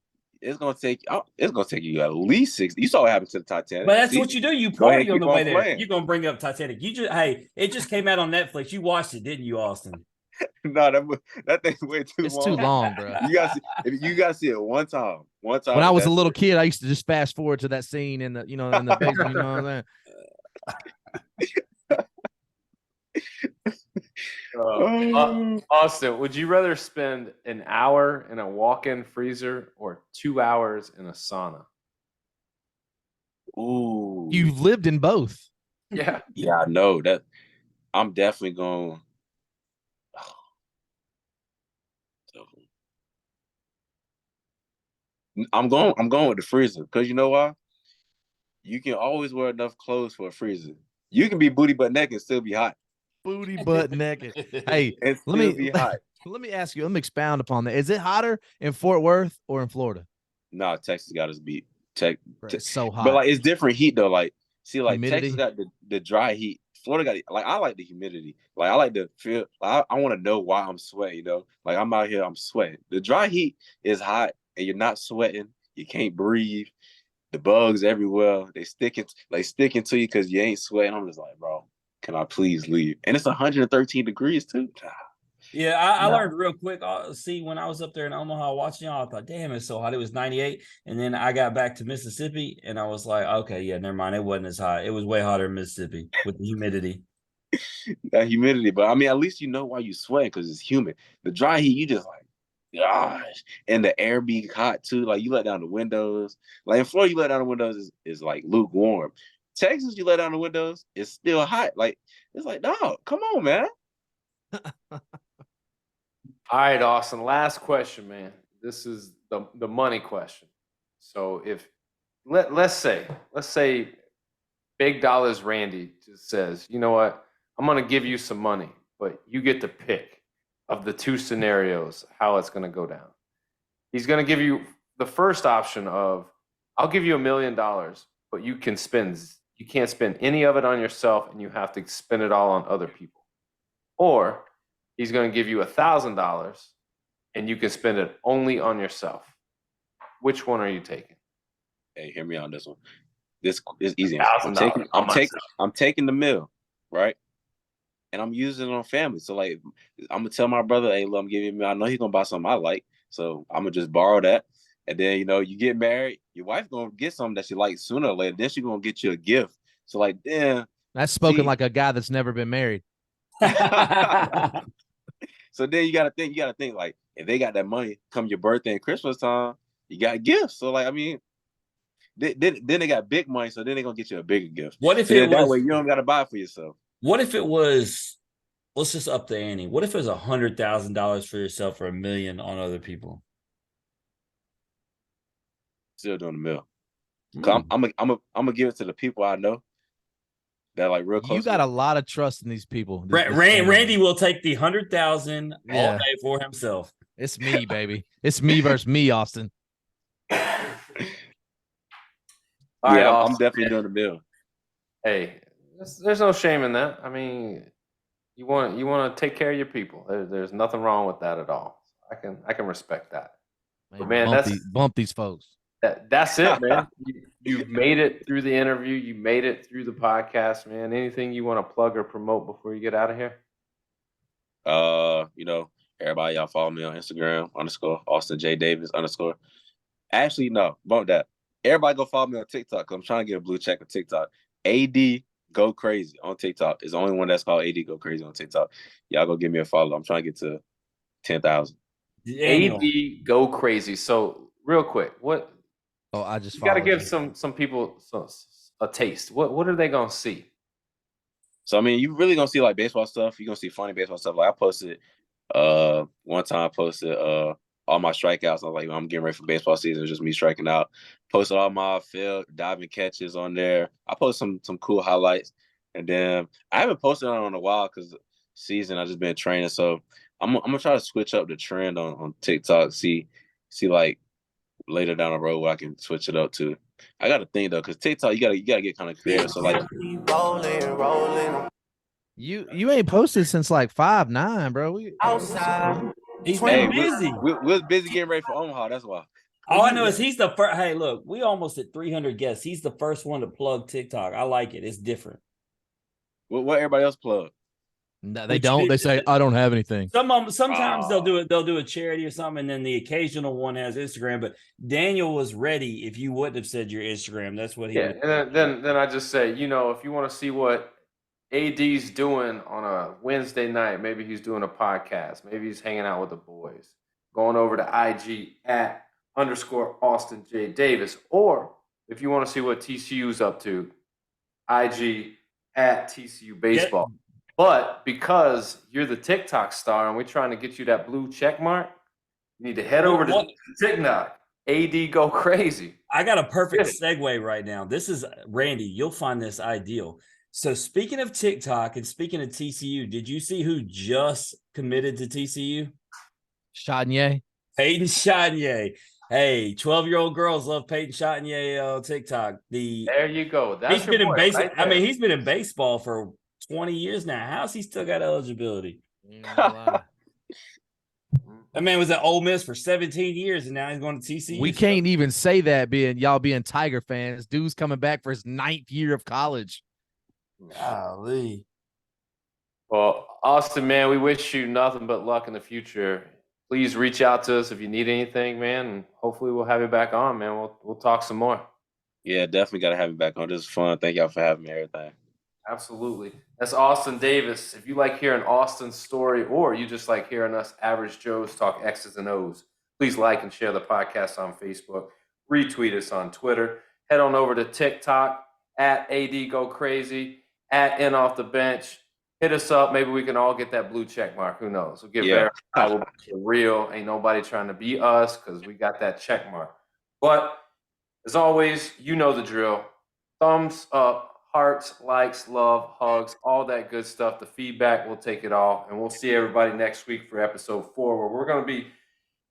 it's gonna take you at least 60. You saw what happened to the Titanic. But that's what you do. You party on the way there. You're gonna bring up Titanic. It just came out on Netflix. You watched it, didn't you, Austin? No, that thing's way too long. It's too long, bro. You gotta see it one time. When I was a little kid, I used to just fast forward to that scene in the basement. You know what I'm saying? Austin, would you rather spend an hour in a walk-in freezer or 2 hours in a sauna? Ooh, you've lived in both. Yeah, I know that. I'm definitely going. I'm going with the freezer because you know why? You can always wear enough clothes for a freezer. You can be booty butt naked and still be hot. Booty butt naked. Hey, be hot. Let me ask you. Let me expound upon that. Is it hotter in Fort Worth or in Florida? No, Texas got us beat. It's so hot, but like it's different heat though. Like see, like humidity. Texas got the dry heat. Florida got like I like the humidity. Like I like to feel. Like, I want to know why I'm sweating. You know, like I'm out here, I'm sweating. The dry heat is hot, and you're not sweating. You can't breathe. The bugs everywhere. They sticking to you because you ain't sweating. I'm just like, bro, can I please leave? And it's 113 degrees too. Yeah, I learned real quick. See, when I was up there in Omaha watching y'all, I thought, damn, it's so hot. It was 98. And then I got back to Mississippi and I was like, okay, yeah, never mind. It wasn't as hot. It was way hotter in Mississippi with the humidity. That humidity. But I mean, at least you know why you sweating because it's humid. The dry heat, you just like, gosh. And the air be hot too. Like you let down the windows. Like in Florida, you let down the windows is like lukewarm. Texas, you let down the windows, it's still hot. Like it's like, no, come on, man. All right, Austin. Last question, man. This is the money question. So if let's say Big Dollars Randy just says, you know what, I'm gonna give you some money, but you get to pick of the two scenarios how it's gonna go down. He's gonna give you the first option of I'll give you $1 million, but you can't spend any of it on yourself and you have to spend it all on other people. Or he's going to give you $1,000 and you can spend it only on yourself. Which one are you taking? Hey, hear me on this one. This is easy. I'm taking the meal, right? And I'm using it on family. So like, I'm gonna tell my brother, hey, look, I'm giving you. I know he's gonna buy something I like, so I'm gonna just borrow that. And then you get married, your wife gonna get something that she likes sooner or later. Then she's gonna get you a gift. So like, damn. That's spoken See? like a guy that's never been married. So then you gotta think like if they got that money come your birthday and Christmas time, you got gifts. So like I mean, then they got big money, so then they're gonna get you a bigger gift. What if so it then that was? way you don't gotta buy it for yourself. What if it was? Let's just up the ante. What if it was $100,000 for yourself or $1 million on other people? Still doing the mill. Cause I'm gonna give it to the people I know that like real close. You got a lot of trust in these people. Randy will take the 100,000 all Yeah. day for himself. It's me, baby. It's me versus me, Austin. All Yeah, right, I'm Austin. definitely doing the mill. Hey, there's no shame in that. I mean, you want to take care of your people. There's nothing wrong with that at all. I can respect that. Man, bump these folks. That's it, man. You've made it through the interview. You made it through the podcast, man. Anything you want to plug or promote before you get out of here? You know, everybody, y'all follow me on Instagram _Austin J Davis _ Actually, no, bump that. Everybody go follow me on TikTok because I'm trying to get a blue check on TikTok. AD Go Crazy on TikTok is the only one that's called AD Go Crazy on TikTok. Y'all go give me a follow. I'm trying to get to 10,000. AD Go Crazy. So real quick, what? Oh, I just you got to give some people a taste. What are they gonna see? So I mean, you really gonna see like baseball stuff. You're gonna see funny baseball stuff. Like I posted one time I posted all my strikeouts. I was like, I'm getting ready for baseball season. It was just me striking out. Posted all my field diving catches on there. I posted some cool highlights. And then I haven't posted on a while because season I just been training. So I'm gonna try to switch up the trend on TikTok, see like later down the road where I can switch it up to. I gotta think though, because TikTok you gotta get kind of creative. So like you ain't posted since like 5'9", bro. Outside. He's been busy. We're busy getting ready for Omaha. That's why. All I know is he's the first. Hey, look, we almost at 300 guests. He's the first one to plug TikTok. I like it. It's different. What everybody else plug? No, they don't. They say I don't have anything. Sometimes they'll do it. They'll do a charity or something, and then the occasional one has Instagram. But Daniel was ready. If you wouldn't have said your Instagram, that's what he. Yeah, and then I just say, you know, if you want to see what AD's doing on a Wednesday night, maybe he's doing a podcast, maybe he's hanging out with the boys, going over to IG at _Austin J Davis, or if you want to see what TCU's up to, IG at TCU Baseball. Yeah. But because you're the TikTok star and we're trying to get you that blue check mark, you need to head over to TikTok. AD Go Crazy. I got a perfect segue right now. This is Randy. You'll find this ideal. So speaking of TikTok and speaking of TCU, did you see who just committed to TCU? Chardonnay. Peyton Chardonnay. Hey, 12-year-old girls love Peyton Chardonnay on TikTok. There you go. That's he's been in baseball. Right, I mean, he's been in baseball for 20 years now. How's he still got eligibility? That man was at Ole Miss for 17 years, and now he's going to TCU. We can't even say that y'all being Tiger fans. Dude's coming back for his 9th year of college. Golly. Well, Austin, man, we wish you nothing but luck in the future. Please reach out to us if you need anything, man, and hopefully we'll have you back on, man. We'll talk some more. Yeah, definitely got to have you back on. This is fun. Thank y'all for having me, everything. Absolutely. That's Austin Davis. If you like hearing Austin's story or you just like hearing us average Joes talk X's and O's, please like and share the podcast on Facebook. Retweet us on Twitter. Head on over to TikTok at AD Go Crazy, at In Off the Bench. Hit us up. Maybe we can all get that blue check mark. Who knows? We'll get verified. We'll be real. Ain't nobody trying to be us because we got that check mark. But as always, you know the drill. Thumbs up, hearts, likes, love, hugs, all that good stuff. The feedback, we'll take it all. And we'll see everybody next week for episode 4, where we're going to be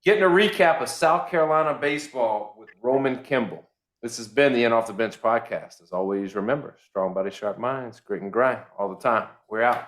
getting a recap of South Carolina baseball with Roman Kimball. This has been the In Off the Bench podcast. As always, remember, strong body, sharp minds, grit and grind all the time. We're out.